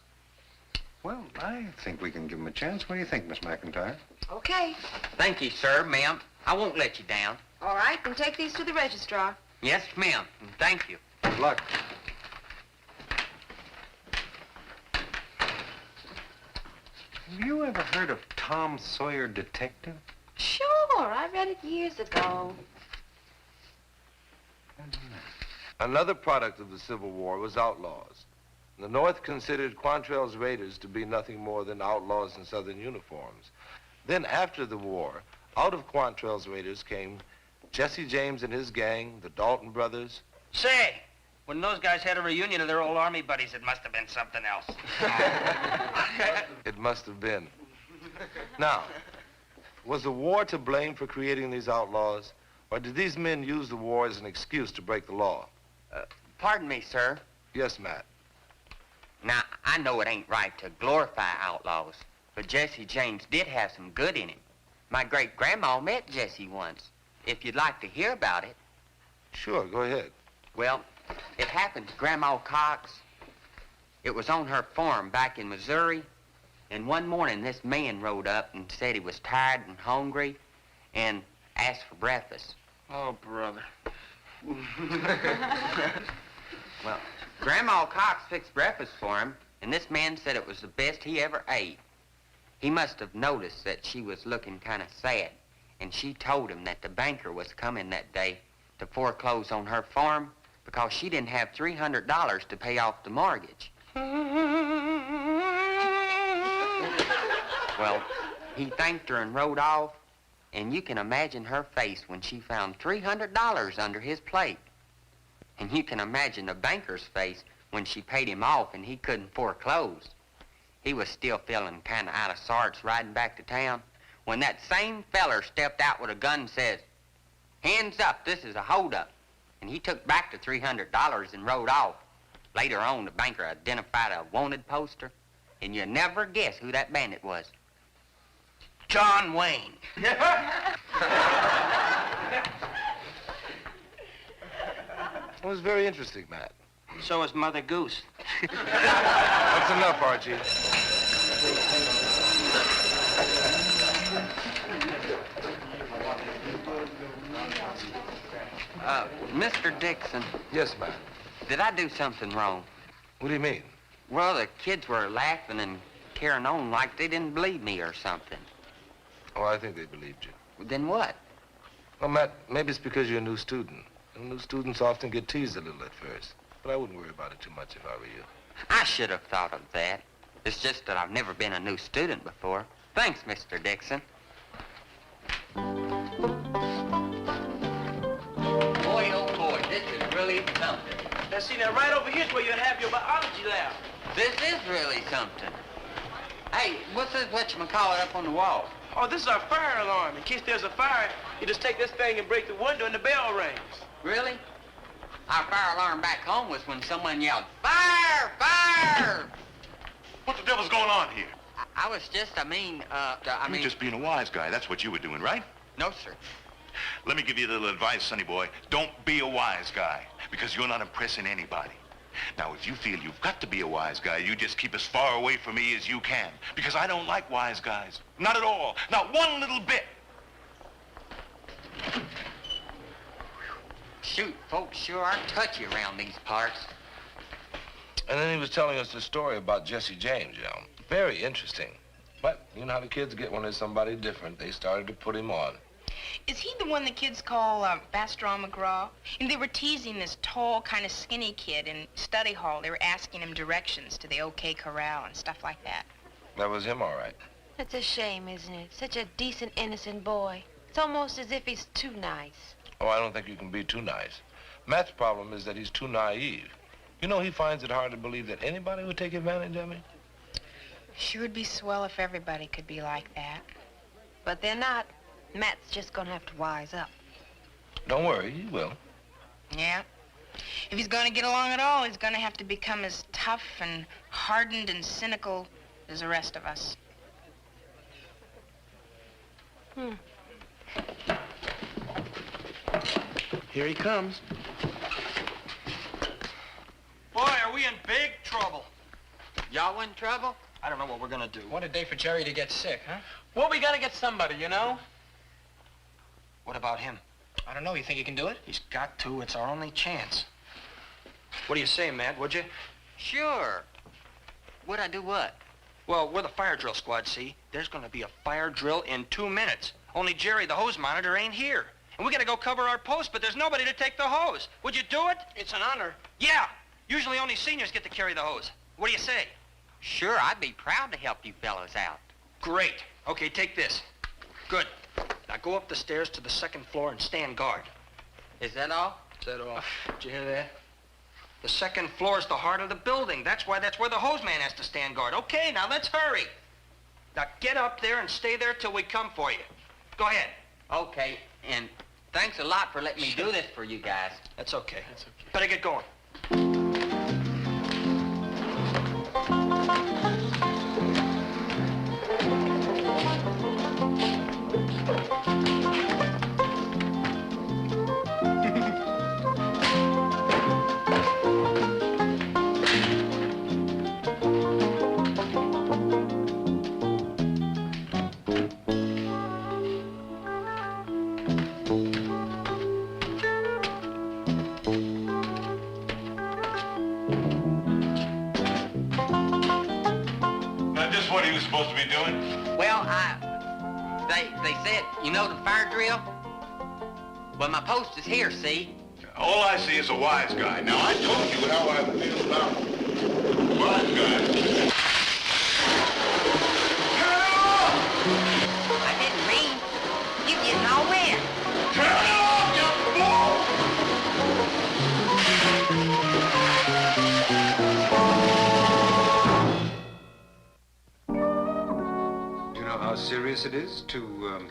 Well, I think we can give him a chance. What do you think, Miss McIntyre? Okay. Thank you, sir, ma'am. I won't let you down. All right, then take these to the registrar. Yes, ma'am. Thank you. Good luck. Have you ever heard of Tom Sawyer Detective? Sure, I read it years ago. Another product of the Civil War was outlaws. The North considered Quantrell's raiders to be nothing more than outlaws in Southern uniforms. Then after the war, out of Quantrell's raiders came Jesse James and his gang, the Dalton brothers. Say, When those guys had a reunion of their old army buddies, it must have been something else. It must have been. Now, was the war to blame for creating these outlaws? Or did these men use the war as an excuse to break the law? Pardon me, sir. Yes, Matt. Now, I know it ain't right to glorify outlaws, but Jesse James did have some good in him. My great-grandma met Jesse once. If you'd like to hear about it. Sure, go ahead. Well, it happened to Grandma Cox. It was on her farm back in Missouri. And one morning, this man rode up and said he was tired and hungry and asked for breakfast. Oh, brother. Well, Grandma Cox fixed breakfast for him, and this man said it was the best he ever ate. He must have noticed that she was looking kind of sad, and she told him that the banker was coming that day to foreclose on her farm because she didn't have $300 to pay off the mortgage. Well, he thanked her and rode off, and you can imagine her face when she found $300 under his plate. And you can imagine the banker's face when she paid him off and he couldn't foreclose. He was still feeling kind of out of sorts riding back to town when that same feller stepped out with a gun and says, "Hands up, this is a holdup." And he took back the $300 and rode off. Later on, the banker identified a wanted poster, and you never guess who that bandit was. John Wayne. It was very interesting, Matt. So was Mother Goose. That's enough, Archie. Mr. Dixon. Yes, Matt. Did I do something wrong? What do you mean? Well, the kids were laughing and carrying on like they didn't believe me or something. Oh, I think they believed you. Then what? Well, Matt, maybe it's because you're a new student. And new students often get teased a little at first. But I wouldn't worry about it too much if I were you. I should have thought of that. It's just that I've never been a new student before. Thanks, Mr. Dixon. Boy, oh boy, this is really something. Now, see, now, right over here's where you have your biology lab. This is really something. Hey, what's this whatchamacallit up on the wall? Oh, this is our fire alarm. In case there's a fire, you just take this thing and break the window and the bell rings. Really? Our fire alarm back home was when someone yelled, "Fire! Fire!" What the devil's going on here? I was just, You're just being a wise guy. That's what you were doing, right? No, sir. Let me give you a little advice, sonny boy. Don't be a wise guy, because you're not impressing anybody. Now, if you feel you've got to be a wise guy, you just keep as far away from me as you can, because I don't like wise guys. Not at all. Not one little bit. Shoot, folks sure are touchy around these parts. And then he was telling us the story about Jesse James, you know. Very interesting. But you know how the kids get when there's somebody different. They started to put him on. Is he the one the kids call Bastrop McGraw? And they were teasing this tall, kind of skinny kid in study hall. They were asking him directions to the OK Corral and stuff like that. That was him, all right. That's a shame, isn't it? Such a decent, innocent boy. It's almost as if he's too nice. Oh, I don't think you can be too nice. Matt's problem is that he's too naive. You know, he finds it hard to believe that anybody would take advantage of him. Sure would be swell if everybody could be like that. But they're not. Matt's just gonna have to wise up. Don't worry, he will. Yeah. If he's gonna get along at all, he's gonna have to become as tough and hardened and cynical as the rest of us. Here he comes. Boy, are we in big trouble. Y'all in trouble? I don't know what we're gonna do. What a day for Jerry to get sick, huh? Well, we gotta get somebody, you know? What about him? I don't know. You think he can do it? He's got to. It's our only chance. What do you say, Matt, would you? Sure. Would I do what? Well, we're the fire drill squad, see? There's gonna be a fire drill in 2 minutes. Only Jerry, the hose monitor, ain't here. And we gotta go cover our post, but there's nobody to take the hose. Would you do it? It's an honor. Yeah. Usually only seniors get to carry the hose. What do you say? Sure, I'd be proud to help you fellows out. Great. Okay, take this. Good. Now go up the stairs to the second floor and stand guard. Is that all? Is that all? Did you hear that? The second floor is the heart of the building. That's where the hose man has to stand guard. Okay, now let's hurry. Now get up there and stay there till we come for you. Go ahead. Okay, and thanks a lot for letting me do this for you guys. That's okay. Better get going. What he was supposed to be doing? Well, they said, you know the fire drill? Well, my post is here, see? All I see is a wise guy. Now, I told you how I feel about wise guys. I didn't mean. You getting all wet. Turn it off, you fool! How serious it is to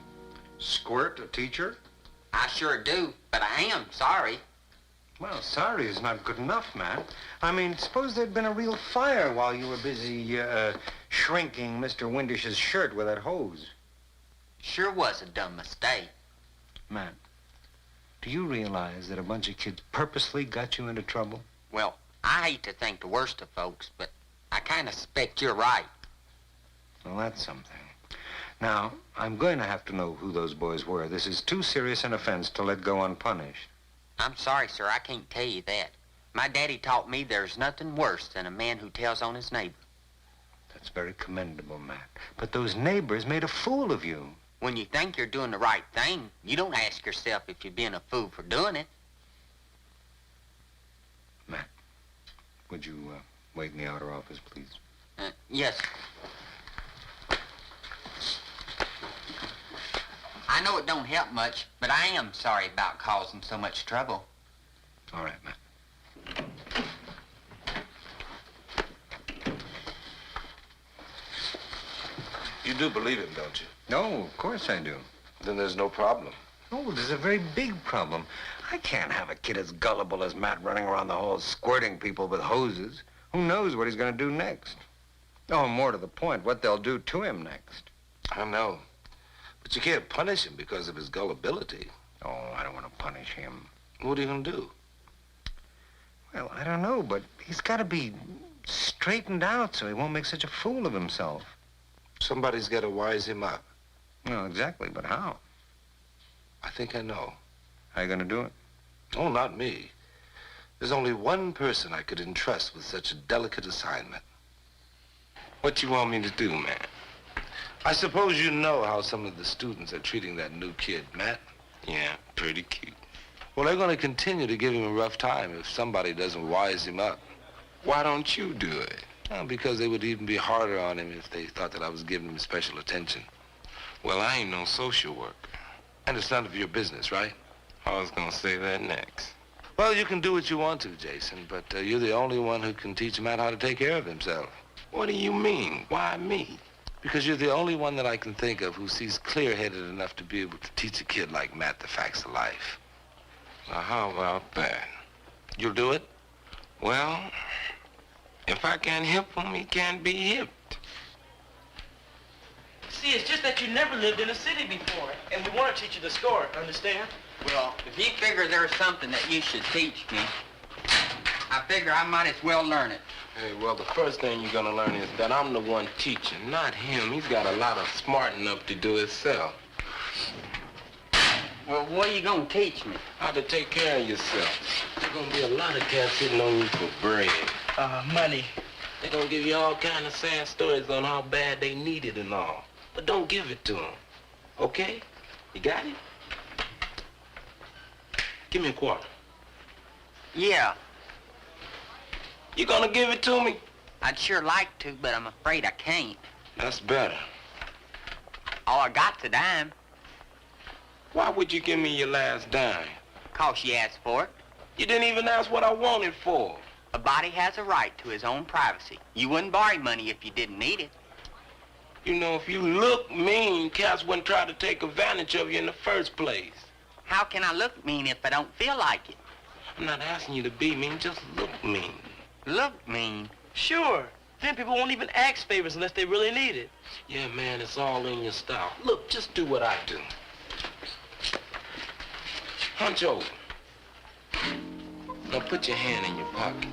squirt a teacher? I sure do, but I am sorry. Well, sorry is not good enough, man. I mean, suppose there'd been a real fire while you were busy shrinking Mr. Windish's shirt with that hose. Sure was a dumb mistake. Man, do you realize that a bunch of kids purposely got you into trouble? Well, I hate to think the worst of folks, but I kind of suspect you're right. Well, that's something. Now, I'm going to have to know who those boys were. This is too serious an offense to let go unpunished. I'm sorry, sir. I can't tell you that. My daddy taught me there's nothing worse than a man who tells on his neighbor. That's very commendable, Matt. But those neighbors made a fool of you. When you think you're doing the right thing, you don't ask yourself if you're being a fool for doing it. Matt, would you wait in the outer office, please? Yes. I know it don't help much, but I am sorry about causing so much trouble. All right, Matt. You do believe him, don't you? No, of course I do. Then there's no problem. Oh, there's a very big problem. I can't have a kid as gullible as Matt running around the halls squirting people with hoses. Who knows what he's going to do next? Oh, more to the point, what they'll do to him next. I know. But you can't punish him because of his gullibility. Oh, I don't want to punish him. What are you going to do? Well, I don't know, but he's got to be straightened out so he won't make such a fool of himself. Somebody's got to wise him up. No, exactly, but how? I think I know. How are you going to do it? Oh, not me. There's only one person I could entrust with such a delicate assignment. What you want me to do, man? I suppose you know how some of the students are treating that new kid, Matt? Yeah, pretty cute. Well, they're going to continue to give him a rough time if somebody doesn't wise him up. Why don't you do it? Well, because they would even be harder on him if they thought that I was giving him special attention. Well, I ain't no social worker. And it's none of your business, right? I was going to say that next. Well, you can do what you want to, Jason, but you're the only one who can teach Matt how to take care of himself. What do you mean? Why me? Because you're the only one that I can think of who sees clear-headed enough to be able to teach a kid like Matt the facts of life. Now, how about that? You'll do it? Well, if I can't hip him, he can't be hipped. See, it's just that you never lived in a city before, and we want to teach you the score, understand? Well, if you figure there's something that you should teach me, I figure I might as well learn it. Hey, well, the first thing you're gonna learn is that I'm the one teaching, not him. He's got a lot of smarting up to do himself. Well, what are you gonna teach me? How to take care of yourself. There's gonna be a lot of cats sitting on you for bread. Money. They're gonna give you all kind of sad stories on how bad they need it and all. But don't give it to them. Okay? You got it? Give me a quarter. Yeah. You gonna give it to me? I'd sure like to, but I'm afraid I can't. That's better. All I got's a dime. Why would you give me your last dime? 'Cause you asked for it. You didn't even ask what I wanted for. A body has a right to his own privacy. You wouldn't borrow money if you didn't need it. You know, if you look mean, cats wouldn't try to take advantage of you in the first place. How can I look mean if I don't feel like it? I'm not asking you to be mean, just look mean. Look mean? Sure. Then people won't even ask favors unless they really need it. Yeah, man, it's all in your style. Look, just do what I do. Hunch over. Now put your hand in your pocket.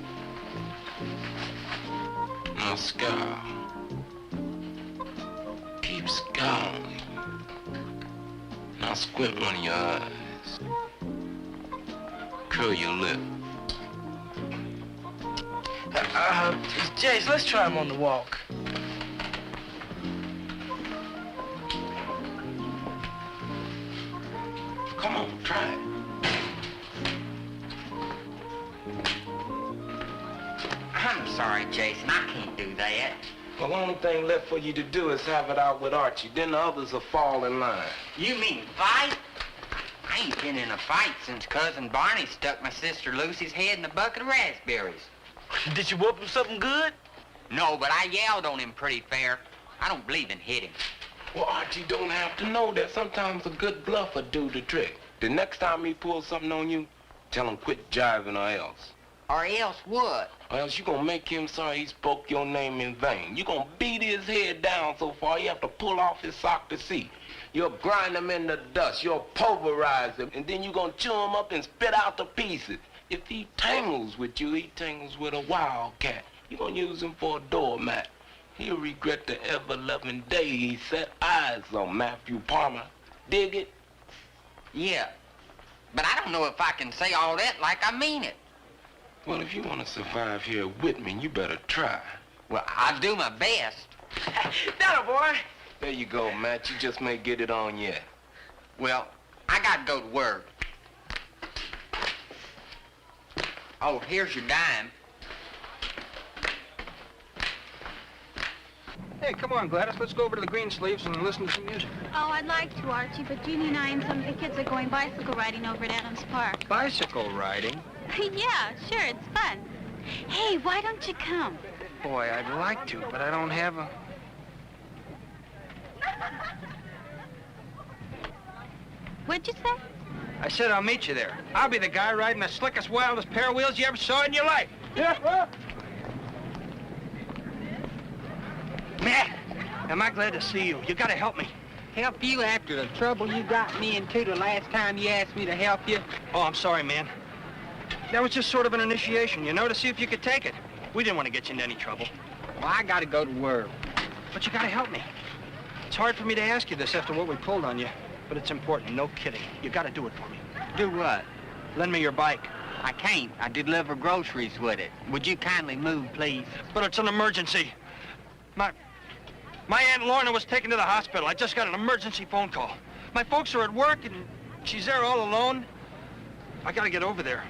Now scowl. Keep scowling. Now squint one of your eyes. Curl your lip. Jace, let's try him on the walk. Come on, try it. I'm sorry, Jason. I can't do that. Well, the only thing left for you to do is have it out with Archie. Then the others will fall in line. You mean fight? I ain't been in a fight since Cousin Barney stuck my sister Lucy's head in a bucket of raspberries. Did you whoop him something good? No, but I yelled on him pretty fair. I don't believe in hitting. Well, Archie don't have to know that. Sometimes a good bluff will do the trick. The next time he pulls something on you, tell him quit jiving or else. Or else what? Or else you gonna make him sorry he spoke your name in vain. You gonna beat his head down so far you have to pull off his sock to see. You'll grind him in the dust. You'll pulverize him. And then you gonna chew him up and spit out the pieces. If he tangles with you, he tangles with a wildcat. You gonna use him for a doormat. He'll regret the ever-loving day he set eyes on Matthew Palmer. Dig it? Yeah. But I don't know if I can say all that like I mean it. Well, if you want to survive here at Whitman, you better try. Well, I'll do my best. That'll, boy. There you go, Matt. You just may get it on yet. Well, I gotta go to work. Oh, here's your dime. Hey, come on, Gladys. Let's go over to the Greensleeves and listen to some music. Oh, I'd like to, Archie, but Jeannie and I and some of the kids are going bicycle riding over at Adams Park. Bicycle riding? Yeah, sure, it's fun. Hey, why don't you come? Boy, I'd like to, but I don't have a... What'd you say? I said I'll meet you there. I'll be the guy riding the slickest, wildest pair of wheels you ever saw in your life. Yeah. Matt, am I glad to see you. You gotta help me. Help you after the trouble you got me into the last time you asked me to help you? Oh, I'm sorry, man. That was just sort of an initiation, you know, to see if you could take it. We didn't want to get you into any trouble. Well, I gotta go to work. But you gotta help me. It's hard for me to ask you this after what we pulled on you, but it's important, no kidding. You gotta do it for me. Do what? Lend me your bike. I can't. I deliver groceries with it. Would you kindly move, please? But it's an emergency. My Aunt Lorna was taken to the hospital. I just got an emergency phone call. My folks are at work, and she's there all alone. I gotta get over there.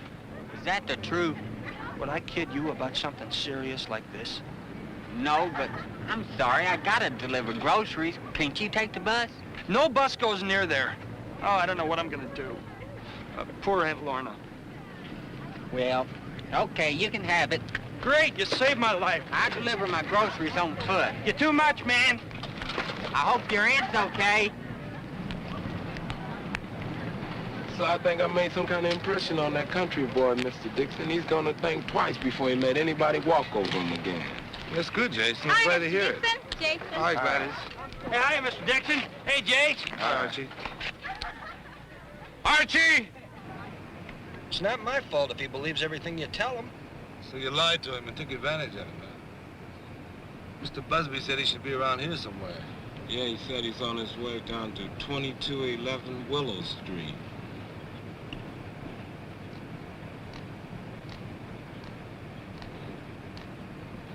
Is that the truth? Would I kid you about something serious like this? No, but I'm sorry. I gotta deliver groceries. Can't you take the bus? No bus goes near there. Oh, I don't know what I'm gonna do. Poor Aunt Lorna. Well, okay, you can have it. Great, you saved my life. I deliver my groceries on foot. You're too much, man. I hope your aunt's okay. So I think I made some kind of impression on that country boy, Mr. Dixon. He's gonna think twice before he let anybody walk over him again. That's good, Jason. I'm glad to hear it. Jason. Hi, Gladys. Hey, hi, Mr. Dixon. Hey, Jay. Hi, Archie. Archie! It's not my fault if he believes everything you tell him. So you lied to him and took advantage of him, man. Mr. Busby said he should be around here somewhere. Yeah, he said he's on his way down to 2211 Willow Street.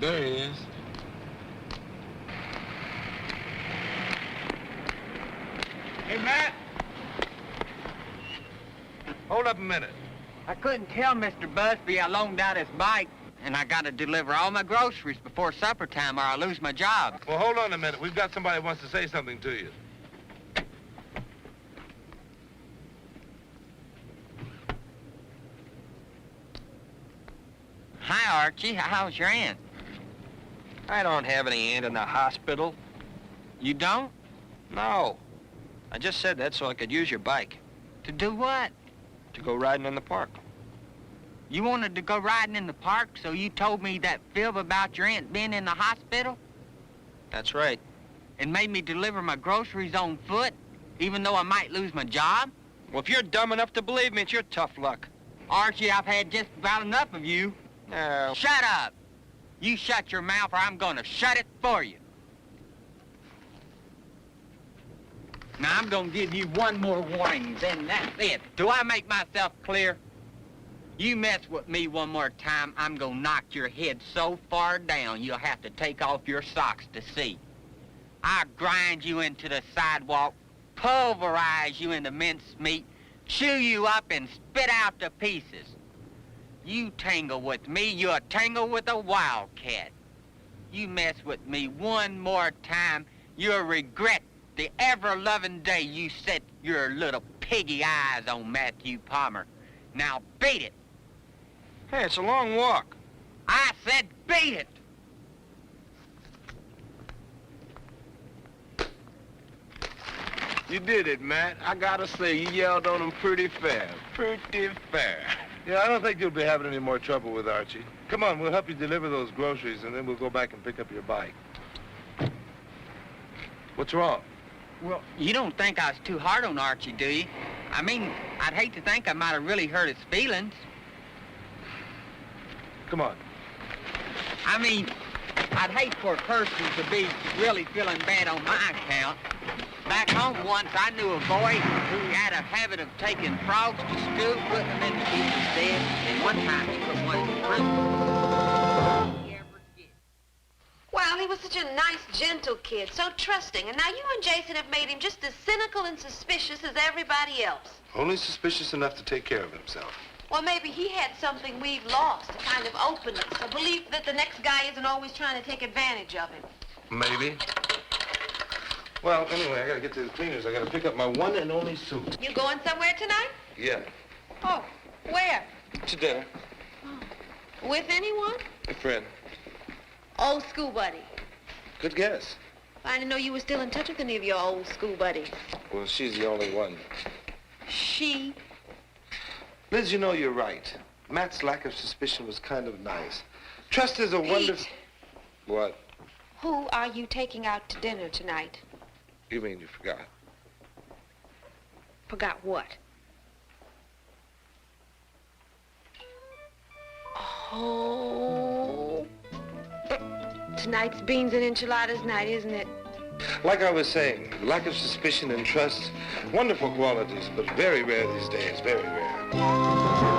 There he is. Hey, Matt. Hold up a minute. I couldn't tell Mr. Busby I loaned out his bike, and I gotta deliver all my groceries before supper time or I'll lose my job. Well, hold on a minute. We've got somebody who wants to say something to you. Hi, Archie. How's your aunt? I don't have any aunt in the hospital. You don't? No. I just said that so I could use your bike. To do what? To go riding in the park. You wanted to go riding in the park, so you told me that fib about your aunt being in the hospital? That's right. And made me deliver my groceries on foot, even though I might lose my job? Well, if you're dumb enough to believe me, it's your tough luck. Archie, I've had just about enough of you. No. Shut up! You shut your mouth or I'm gonna shut it for you. Now, I'm gonna give you one more warning, then that's it. Do I make myself clear? You mess with me one more time, I'm gonna knock your head so far down you'll have to take off your socks to see. I'll grind you into the sidewalk, pulverize you into mincemeat, chew you up and spit out to pieces. You tangle with me, you'll tangle with a wildcat. You mess with me one more time, you'll regret the ever-loving day you set your little piggy eyes on Matthew Palmer. Now beat it. Hey, it's a long walk. I said beat it. You did it, Matt. I gotta say, you yelled on him pretty fair. Pretty fair. Yeah, I don't think you'll be having any more trouble with Archie. Come on, we'll help you deliver those groceries, and then we'll go back and pick up your bike. What's wrong? Well, you don't think I was too hard on Archie, do you? I mean, I'd hate to think I might have really hurt his feelings. Come on. I mean, I'd hate for a person to be really feeling bad on my account. Back home once, I knew a boy who had a habit of taking frogs to school, putting them in the teacher's bed, and one time he put one in prison. Well, he was such a nice, gentle kid, so trusting. And now you and Jason have made him just as cynical and suspicious as everybody else. Only suspicious enough to take care of himself. Well, maybe he had something we've lost, a kind of openness, a belief that the next guy isn't always trying to take advantage of him. Maybe. Well, anyway, I gotta get to the cleaners. I gotta pick up my one and only suit. You going somewhere tonight? Yeah. Oh, where? To dinner. With anyone? A friend. Old school buddy. Good guess. I didn't know you were still in touch with any of your old school buddies. Well, she's the only one. She? Liz, you know you're right. Matt's lack of suspicion was kind of nice. Trust is a wonderful... What? Who are you taking out to dinner tonight? You mean you forgot? Forgot what? Oh. Tonight's beans and enchiladas night, isn't it? Like I was saying, lack of suspicion and trust, wonderful qualities, but very rare these days, very rare.